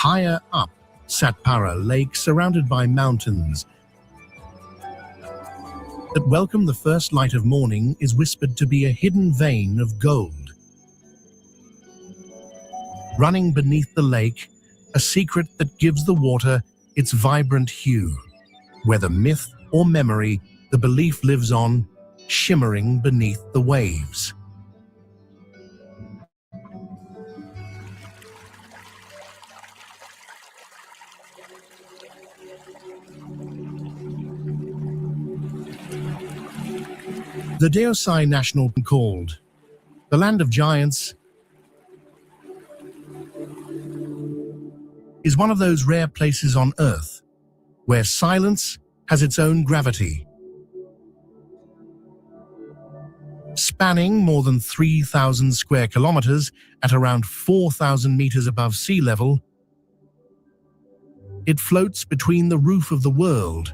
higher up Satpara Lake, surrounded by mountains that welcome the first light of morning, is whispered to be a hidden vein of gold. Running beneath the lake, a secret that gives the water its vibrant hue. Whether myth or memory, the belief lives on, shimmering beneath the waves. The Deosai National Park, called the Land of Giants, is one of those rare places on Earth where silence has its own gravity. Spanning more than 3,000 square kilometers at around 4,000 meters above sea level, it floats between the roof of the world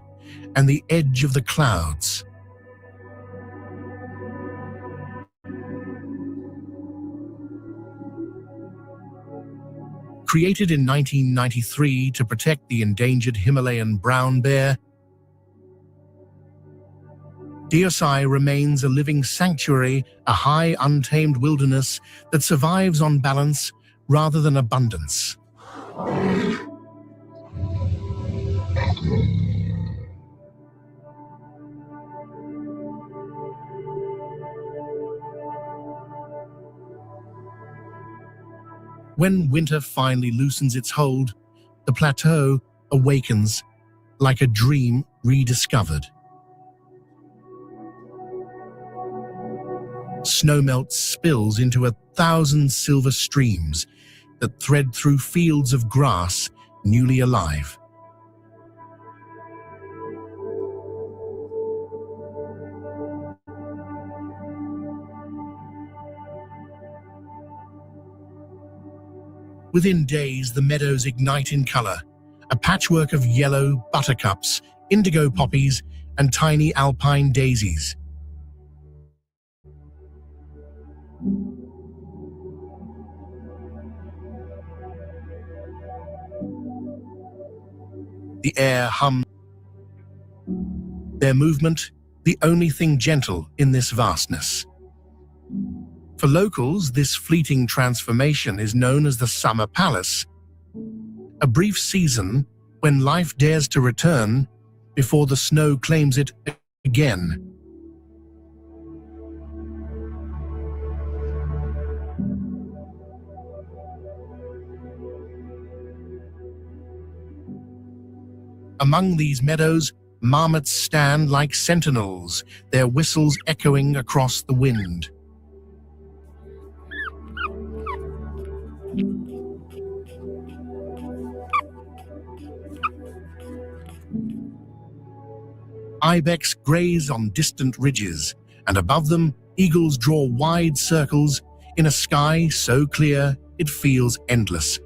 and the edge of the clouds. Created in 1993 to protect the endangered Himalayan brown bear, Deosai remains a living sanctuary, a high, untamed wilderness that survives on balance rather than abundance. When winter finally loosens its hold, the plateau awakens like a dream rediscovered. Snowmelt spills into 1,000 silver streams that thread through fields of grass newly alive. Within days, the meadows ignite in color, a patchwork of yellow buttercups, indigo poppies, and tiny alpine daisies. The air hums, their movement the only thing gentle in this vastness. For locals, this fleeting transformation is known as the Summer Palace, a brief season when life dares to return before the snow claims it again. Among these meadows, marmots stand like sentinels, their whistles echoing across the wind. Ibex graze on distant ridges, and above them, eagles draw wide circles in a sky so clear it feels endless.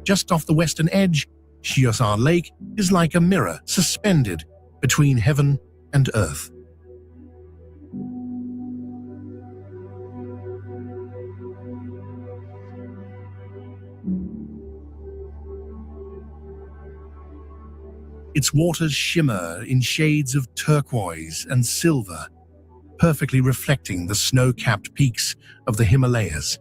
Just off the western edge, Shiosar Lake is like a mirror suspended between heaven and earth. Its waters shimmer in shades of turquoise and silver, perfectly reflecting the snow-capped peaks of the Himalayas.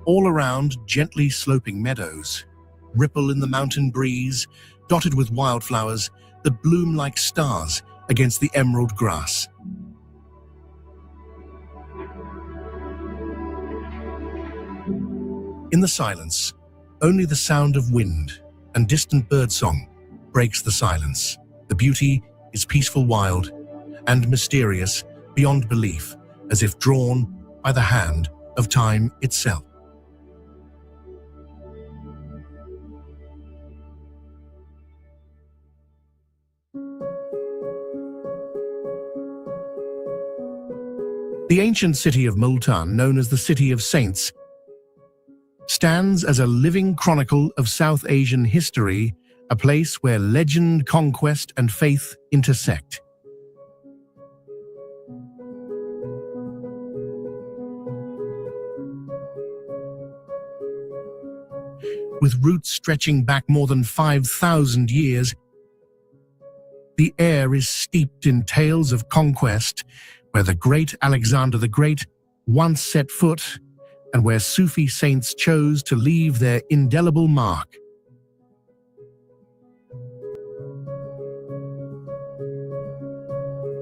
All around, gently sloping meadows ripple in the mountain breeze, dotted with wildflowers that bloom like stars against the emerald grass. In the silence, only the sound of wind and distant birdsong breaks the silence. The beauty is peaceful, wild, and mysterious beyond belief, as if drawn by the hand of time itself. The ancient city of Multan, known as the City of Saints, stands as a living chronicle of South Asian history, a place where legend, conquest, and faith intersect. With roots stretching back more than 5,000 years, the air is steeped in tales of conquest, where the great Alexander the Great once set foot, and where Sufi saints chose to leave their indelible mark.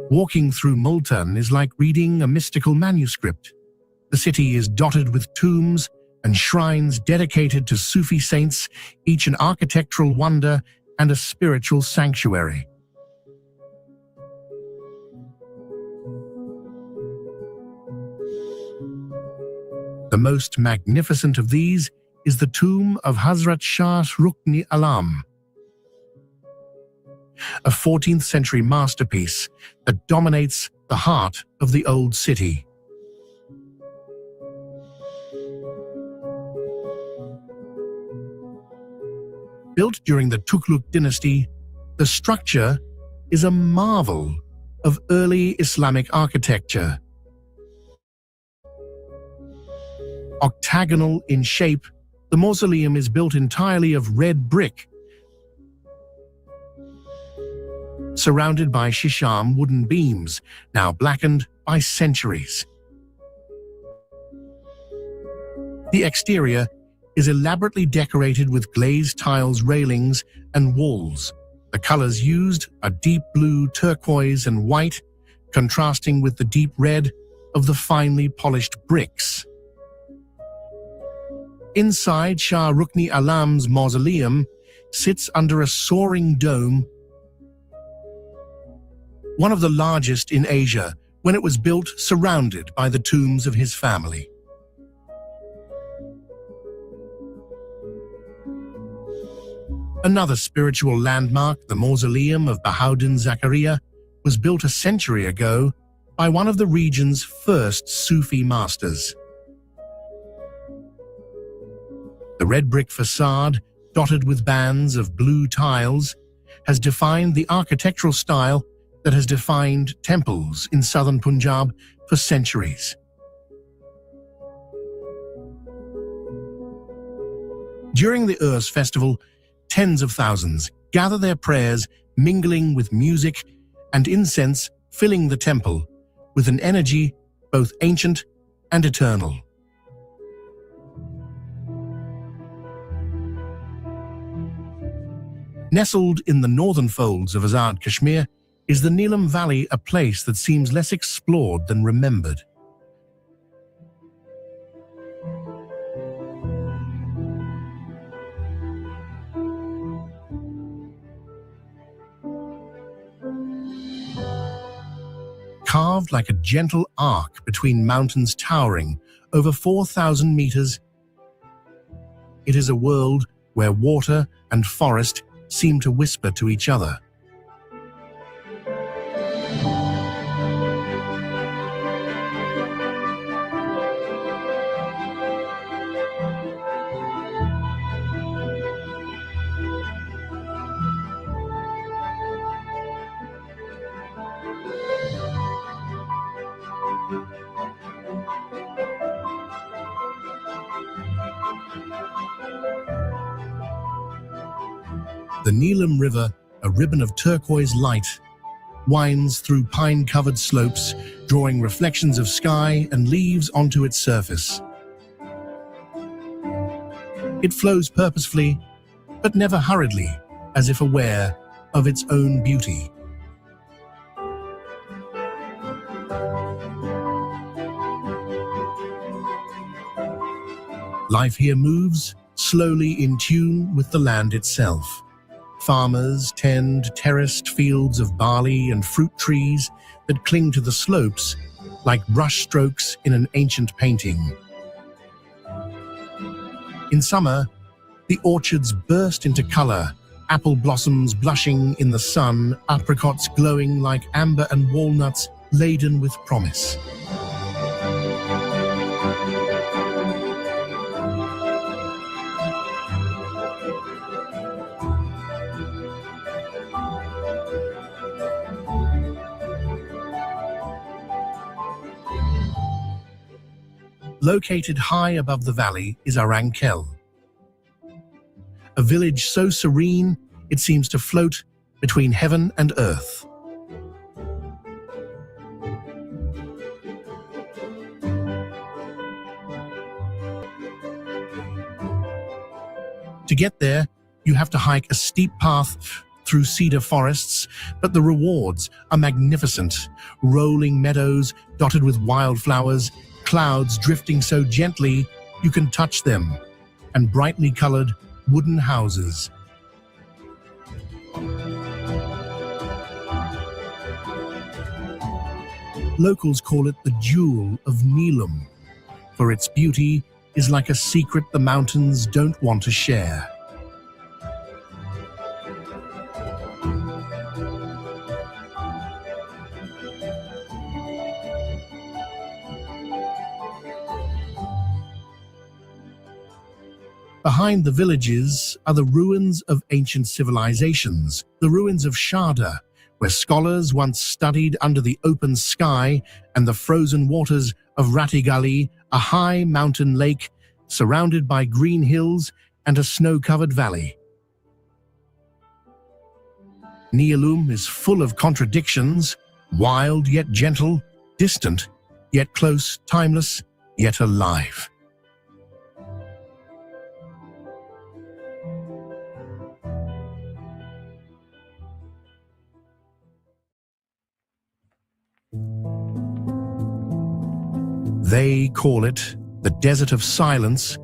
Walking through Multan is like reading a mystical manuscript. The city is dotted with tombs and shrines dedicated to Sufi saints, each an architectural wonder and a spiritual sanctuary. The most magnificent of these is the tomb of Hazrat Shah Rukni Alam, a 14th century masterpiece that dominates the heart of the old city. Built during the Tughlaq dynasty, the structure is a marvel of early Islamic architecture. Octagonal in shape, the mausoleum is built entirely of red brick, surrounded by shisham wooden beams, now blackened by centuries. The exterior is elaborately decorated with glazed tiles, railings, and walls. The colors used are deep blue, turquoise, and white, contrasting with the deep red of the finely polished bricks. Inside Shah Rukni Alam's mausoleum sits under a soaring dome, one of the largest in Asia, when it was built surrounded by the tombs of his family. Another spiritual landmark, the mausoleum of Bahauddin Zakaria, was built a century ago by one of the region's first Sufi masters. The red brick facade, dotted with bands of blue tiles, has defined the architectural style that has defined temples in southern Punjab for centuries. During the Urs festival, tens of thousands gather their prayers, mingling with music and incense, filling the temple with an energy both ancient and eternal. Nestled in the northern folds of Azad Kashmir is the Neelam Valley, a place that seems less explored than remembered. Carved like a gentle arc between mountains towering over 4,000 meters, it is a world where water and forest seem to whisper to each other. The Neelam River, a ribbon of turquoise light, winds through pine-covered slopes, drawing reflections of sky and leaves onto its surface. It flows purposefully, but never hurriedly, as if aware of its own beauty. Life here moves slowly in tune with the land itself. Farmers tend terraced fields of barley and fruit trees that cling to the slopes like brushstrokes in an ancient painting. In summer, the orchards burst into color, apple blossoms blushing in the sun, apricots glowing like amber, and walnuts laden with promise. Located high above the valley is Arankel, a village so serene it seems to float between heaven and earth. To get there, you have to hike a steep path through cedar forests, but the rewards are magnificent. Rolling meadows dotted with wildflowers, clouds drifting so gently you can touch them, and brightly colored wooden houses. Locals call it the Jewel of Neelum, for its beauty is like a secret the mountains don't want to share. Behind the villages are the ruins of ancient civilizations, the ruins of Sharda, where scholars once studied under the open sky, and the frozen waters of Ratigali, a high mountain lake surrounded by green hills and a snow-covered valley. Neelum is full of contradictions, wild yet gentle, distant yet close, timeless yet alive. They call it the Desert of Silence,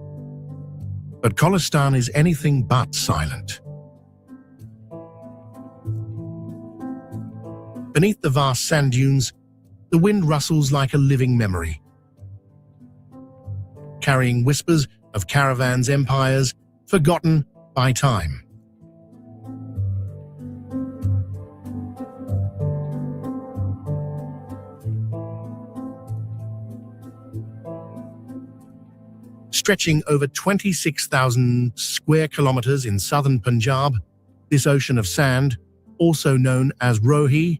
but Kolistan is anything but silent. Beneath the vast sand dunes, the wind rustles like a living memory, carrying whispers of caravans, empires, forgotten by time. Stretching over 26,000 square kilometers in southern Punjab, this ocean of sand, also known as Rohi,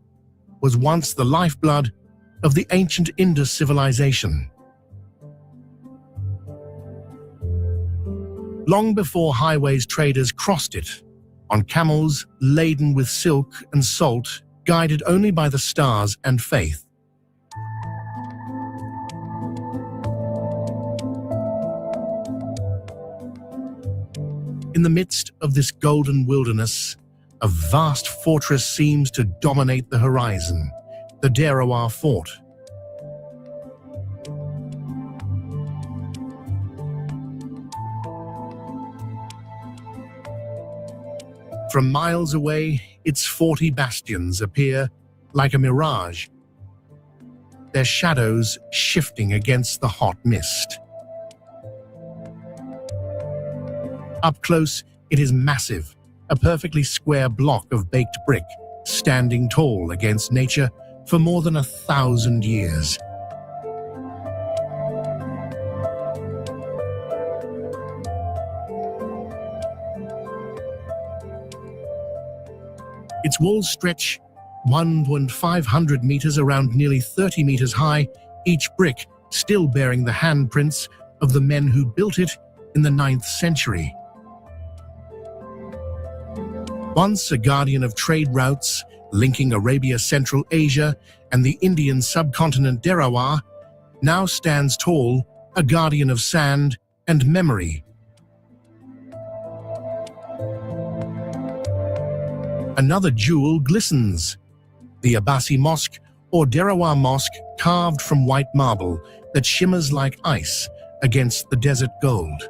was once the lifeblood of the ancient Indus civilization. Long before highways, traders crossed it, on camels laden with silk and salt, guided only by the stars and faith. In the midst of this golden wilderness, a vast fortress seems to dominate the horizon, the Derawar Fort. From miles away, its 40 bastions appear like a mirage, their shadows shifting against the hot mist. Up close, it is massive, a perfectly square block of baked brick, standing tall against nature for more than 1,000 years. Its walls stretch 1,500 meters around nearly 30 meters high, each brick still bearing the handprints of the men who built it in the 9th century. Once a guardian of trade routes linking Arabia, Central Asia, and the Indian subcontinent Derawar, now stands tall, a guardian of sand and memory. Another jewel glistens, the Abbasi Mosque, or Derawar Mosque, carved from white marble that shimmers like ice against the desert gold.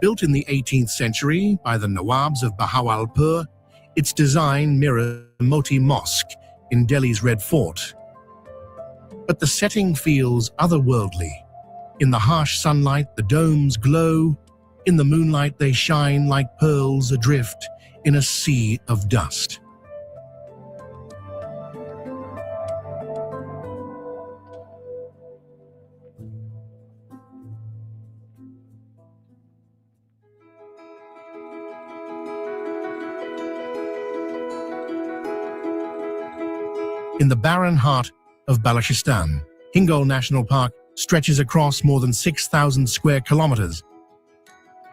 Built in the 18th century by the Nawabs of Bahawalpur, its design mirrors Moti Mosque in Delhi's Red Fort. But the setting feels otherworldly. In the harsh sunlight, the domes glow. In the moonlight, they shine like pearls adrift in a sea of dust. In the barren heart of Balochistan, Hingol National Park stretches across more than 6,000 square kilometers,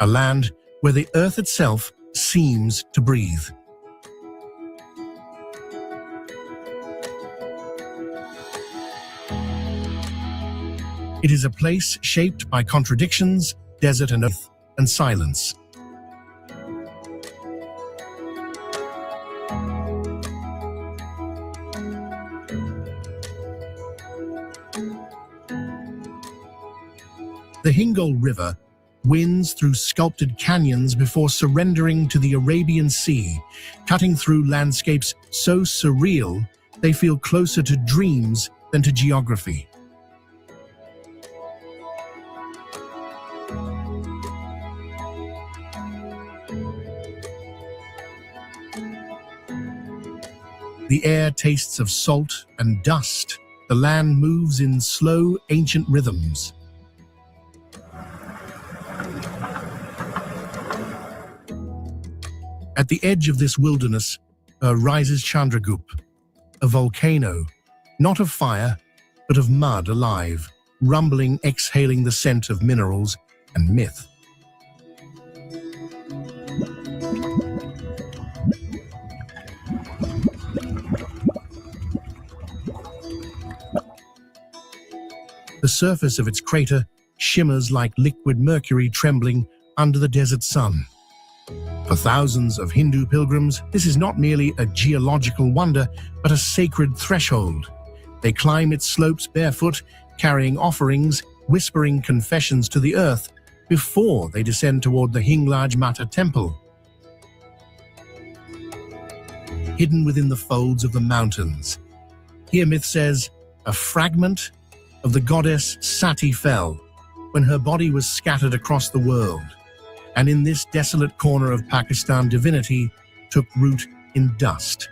a land where the earth itself seems to breathe. It is a place shaped by contradictions, desert and earth, and silence. The Hingol River winds through sculpted canyons before surrendering to the Arabian Sea, cutting through landscapes so surreal they feel closer to dreams than to geography. The air tastes of salt and dust. The land moves in slow, ancient rhythms. At the edge of this wilderness rises Chandragup, a volcano, not of fire, but of mud alive, rumbling, exhaling the scent of minerals and myth. The surface of its crater shimmers like liquid mercury trembling under the desert sun. For thousands of Hindu pilgrims, this is not merely a geological wonder, but a sacred threshold. They climb its slopes barefoot, carrying offerings, whispering confessions to the earth, before they descend toward the Hinglaj Mata temple. Hidden within the folds of the mountains, here myth says, a fragment of the goddess Sati fell when her body was scattered across the world. And in this desolate corner of Pakistan, divinity took root in dust.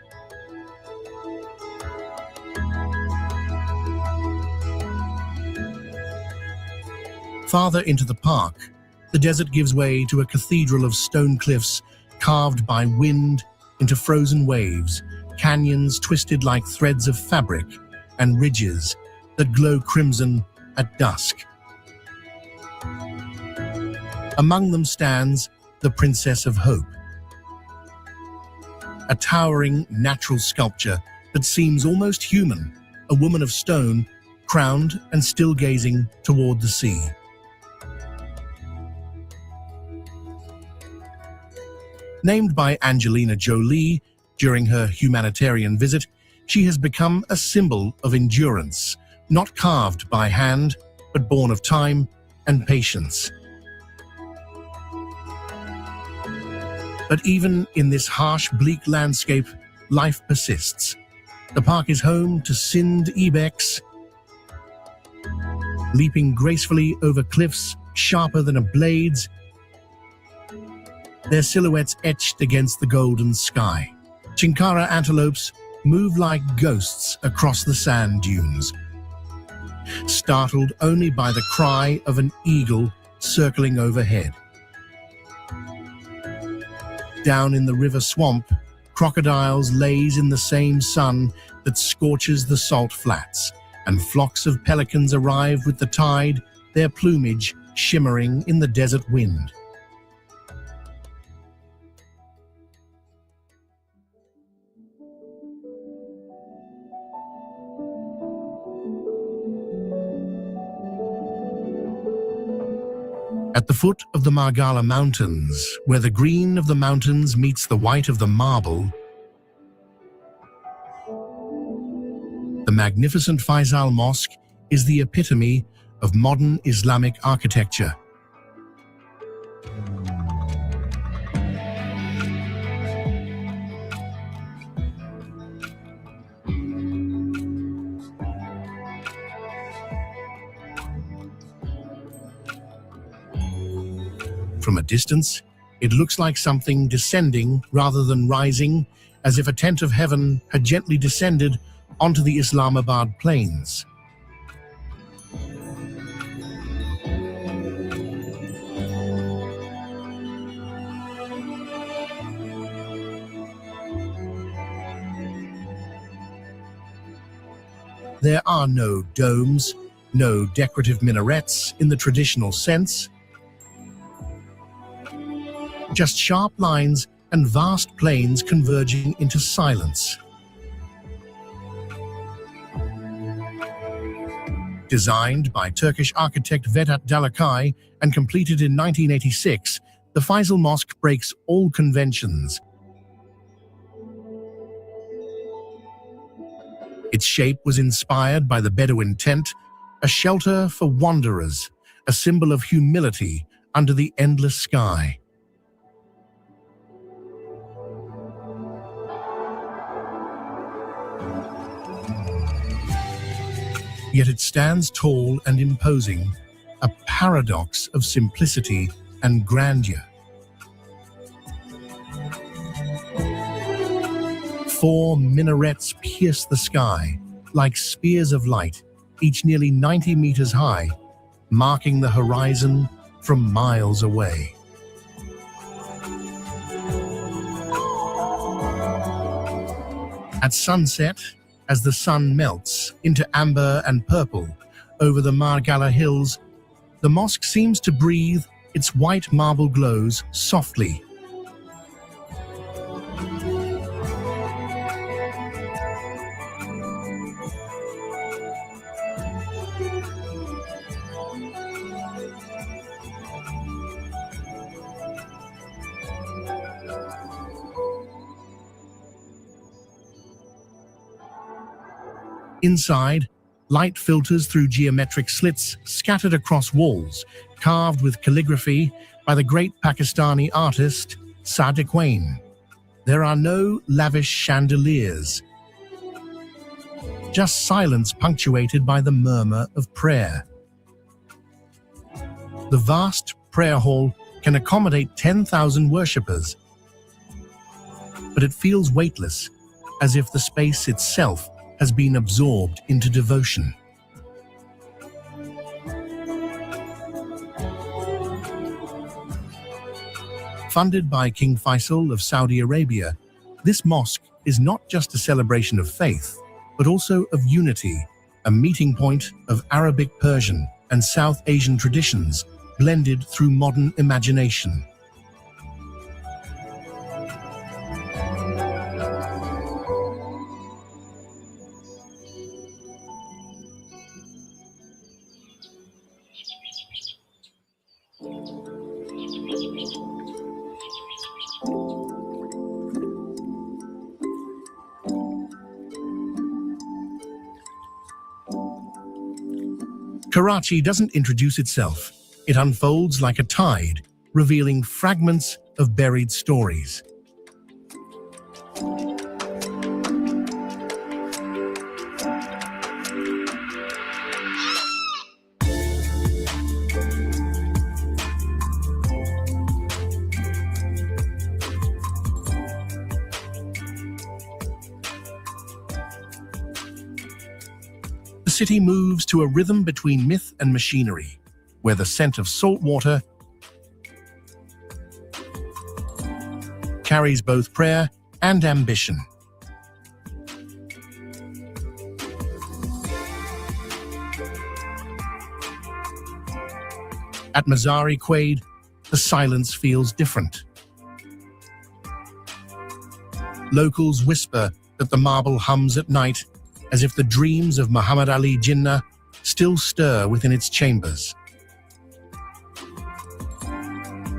Farther into the park, the desert gives way to a cathedral of stone cliffs carved by wind into frozen waves, canyons twisted like threads of fabric, and ridges that glow crimson at dusk. Among them stands the Princess of Hope, a towering natural sculpture that seems almost human, a woman of stone, crowned and still gazing toward the sea. Named by Angelina Jolie during her humanitarian visit, she has become a symbol of endurance, not carved by hand, but born of time and patience. But even in this harsh, bleak landscape, life persists. The park is home to Sind ibex, leaping gracefully over cliffs sharper than a blade's, their silhouettes etched against the golden sky. Chinkara antelopes move like ghosts across the sand dunes, startled only by the cry of an eagle circling overhead. Down in the river swamp, crocodiles laze in the same sun that scorches the salt flats, and flocks of pelicans arrive with the tide, their plumage shimmering in the desert wind. At the foot of the Margala Mountains, where the green of the mountains meets the white of the marble, the magnificent Faisal Mosque is the epitome of modern Islamic architecture. From a distance, it looks like something descending rather than rising, as if a tent of heaven had gently descended onto the Islamabad plains. There are no domes, no decorative minarets in the traditional sense, just sharp lines and vast plains converging into silence. Designed by Turkish architect Vedat Dalakay and completed in 1986, the Faisal Mosque breaks all conventions. Its shape was inspired by the Bedouin tent, a shelter for wanderers, a symbol of humility under the endless sky. Yet it stands tall and imposing, a paradox of simplicity and grandeur. 4 minarets pierce the sky like spears of light, each nearly 90 meters high, marking the horizon from miles away. At sunset, as the sun melts into amber and purple over the Margalla hills, the mosque seems to breathe its white marble glows softly. Inside, light filters through geometric slits scattered across walls, carved with calligraphy by the great Pakistani artist Sadiq Wain. There are no lavish chandeliers, just silence punctuated by the murmur of prayer. The vast prayer hall can accommodate 10,000 worshippers, but it feels weightless, as if the space itself has been absorbed into devotion. Funded by King Faisal of Saudi Arabia, this mosque is not just a celebration of faith, but also of unity, a meeting point of Arabic, Persian, and South Asian traditions blended through modern imagination. Karachi doesn't introduce itself. It unfolds like a tide, revealing fragments of buried stories. The city moves to a rhythm between myth and machinery, where the scent of salt water carries both prayer and ambition. At Mazari Quaid, the silence feels different. Locals whisper that the marble hums at night, as if the dreams of Muhammad Ali Jinnah still stir within its chambers.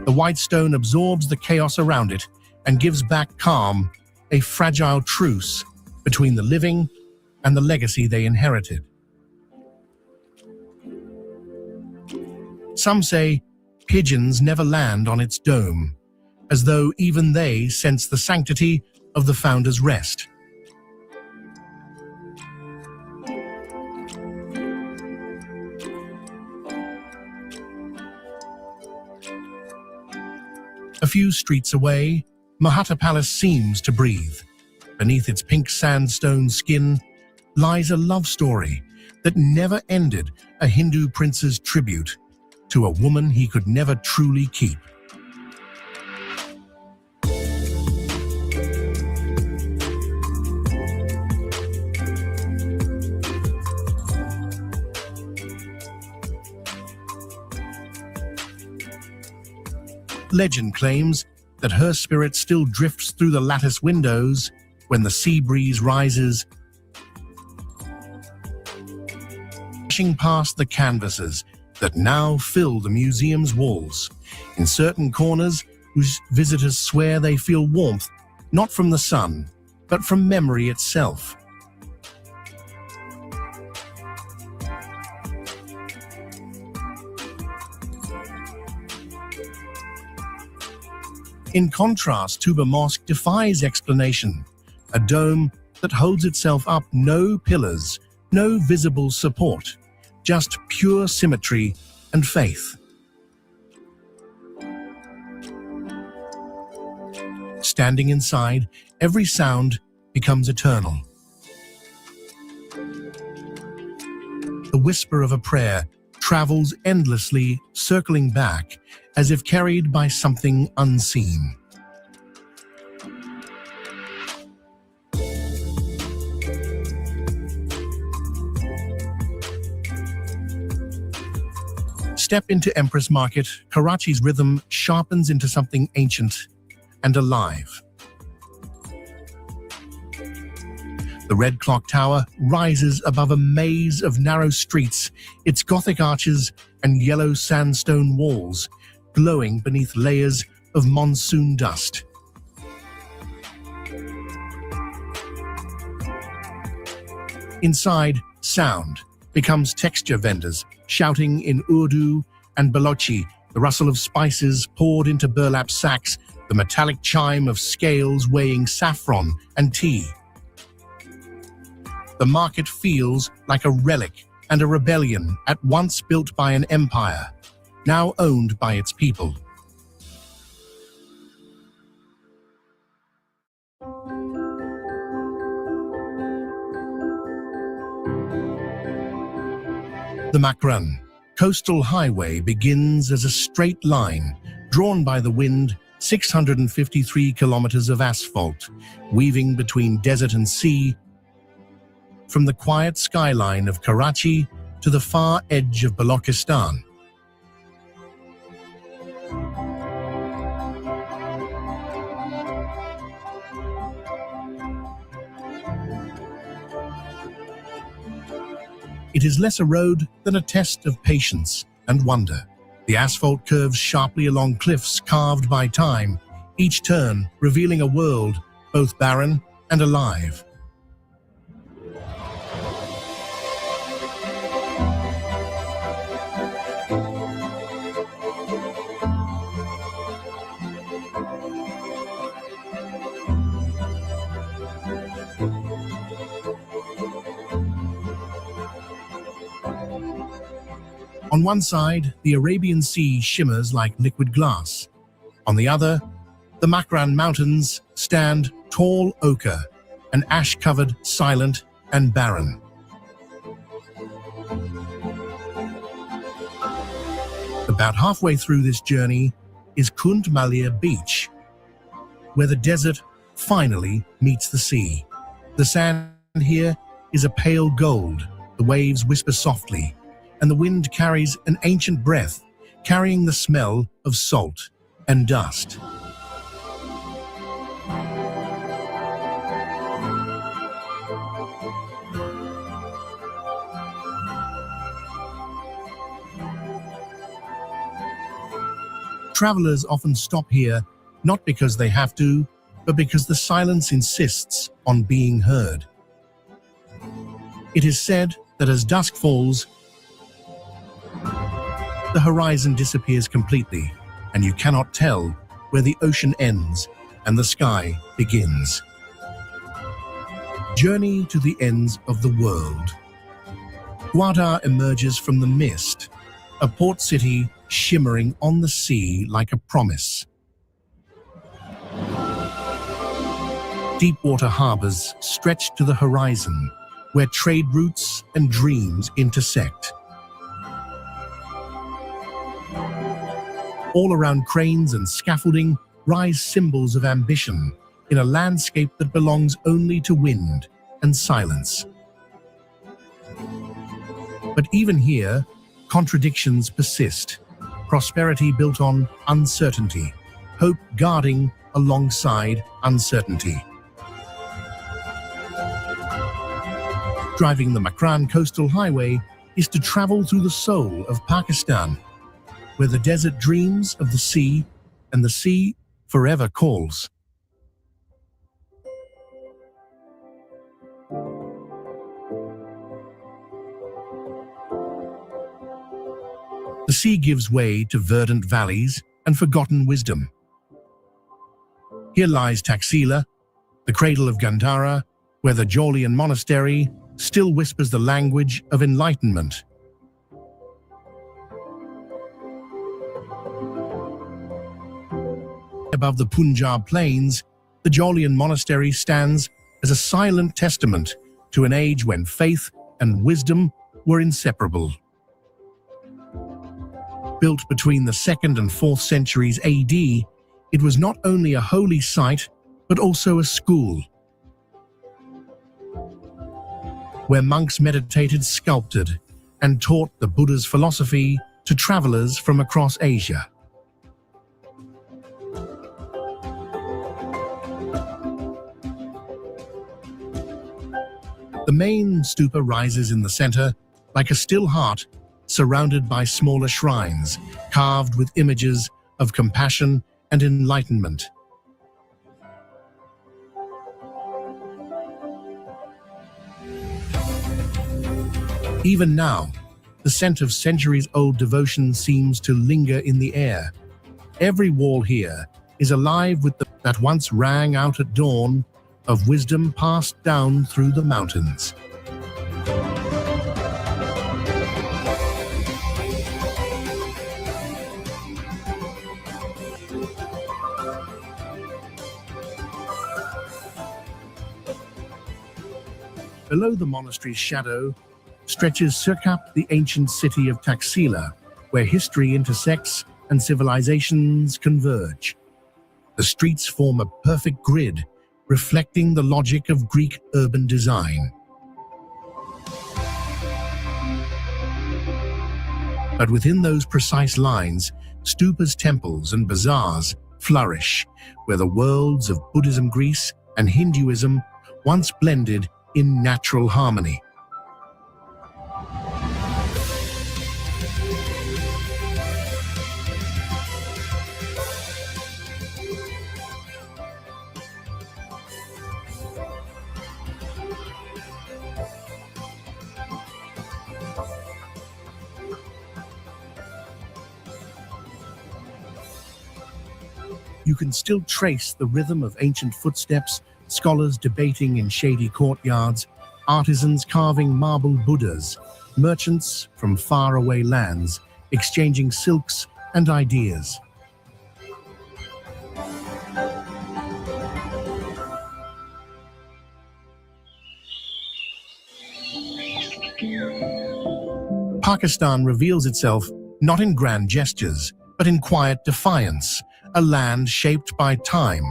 The white stone absorbs the chaos around it and gives back calm, a fragile truce between the living and the legacy they inherited. Some say pigeons never land on its dome, as though even they sense the sanctity of the founder's rest. A few streets away, Mahatta Palace seems to breathe. Beneath its pink sandstone skin lies a love story that never ended, a Hindu prince's tribute to a woman he could never truly keep. legend claims that her spirit still drifts through the lattice windows when the sea breeze rises, pushing past the canvases that now fill the museum's walls. In certain corners, whose visitors swear they feel warmth, not from the sun, but from memory itself. In contrast, Tuba Mosque defies explanation, a dome that holds itself up, no pillars, no visible support, just pure symmetry and faith. Standing inside, every sound becomes eternal. The whisper of a prayer travels endlessly, circling back, as if carried by something unseen. Step into Empress Market, Karachi's rhythm sharpens into something ancient and alive. The Red Clock Tower rises above a maze of narrow streets, its Gothic arches and yellow sandstone walls glowing beneath layers of monsoon dust. Inside, sound becomes texture vendors, shouting in Urdu and Balochi, the rustle of spices poured into burlap sacks, the metallic chime of scales weighing saffron and tea. The market feels like a relic and a rebellion at once built by an empire, now owned by its people. The Makran coastal highway begins as a straight line, drawn by the wind, 653 kilometers of asphalt, weaving between desert and sea, from the quiet skyline of Karachi to the far edge of Balochistan. It is less a road than a test of patience and wonder. The asphalt curves sharply along cliffs carved by time, each turn revealing a world both barren and alive. On one side, the Arabian Sea shimmers like liquid glass. On the other, the Makran Mountains stand tall ochre, and ash-covered, silent and barren. About halfway through this journey is Kund Malia Beach, where the desert finally meets the sea. The sand here is a pale gold, the waves whisper softly, and the wind carries an ancient breath, carrying the smell of salt and dust. Travelers often stop here, not because they have to, but because the silence insists on being heard. It is said that as dusk falls, the horizon disappears completely, and you cannot tell where the ocean ends and the sky begins. Journey to the ends of the world. Gwadar emerges from the mist, a port city shimmering on the sea like a promise. Deep-water harbors stretch to the horizon, where trade routes and dreams intersect. All around cranes and scaffolding rise symbols of ambition in a landscape that belongs only to wind and silence. But even here, contradictions persist. Prosperity built on uncertainty, hope guarding alongside uncertainty. Driving the Makran Coastal Highway is to travel through the soul of Pakistan, where the desert dreams of the sea and the sea forever calls. The sea gives way to verdant valleys and forgotten wisdom. Here lies Taxila, the cradle of Gandhara, where the Jaulian monastery still whispers the language of enlightenment. Above the Punjab plains, the Jaulian monastery stands as a silent testament to an age when faith and wisdom were inseparable. Built between the 2nd and 4th centuries AD, it was not only a holy site, but also a school, where monks meditated, sculpted, and taught the Buddha's philosophy to travelers from across Asia. The main stupa rises in the center like a still heart, surrounded by smaller shrines carved with images of compassion and enlightenment. Even now, the scent of centuries-old devotion seems to linger in the air. Every wall here is alive with that once rang out at dawn of wisdom passed down through the mountains. Below the monastery's shadow stretches Sirkap, the ancient city of Taxila, where history intersects and civilizations converge. The streets form a perfect grid, reflecting the logic of Greek urban design. But within those precise lines, stupas, temples, and bazaars flourish, where the worlds of Buddhism, Greece, and Hinduism once blended in natural harmony. You can still trace the rhythm of ancient footsteps, scholars debating in shady courtyards, artisans carving marble Buddhas, merchants from faraway lands exchanging silks and ideas. Pakistan reveals itself not in grand gestures, but in quiet defiance, a land shaped by time,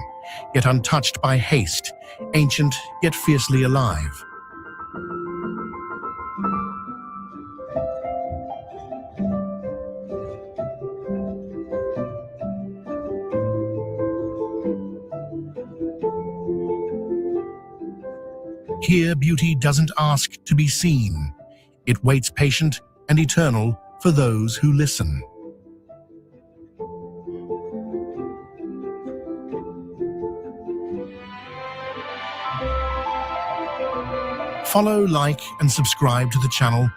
yet untouched by haste, ancient yet fiercely alive. Here, beauty doesn't ask to be seen. It waits patient and eternal for those who listen. Follow, like, and subscribe to the channel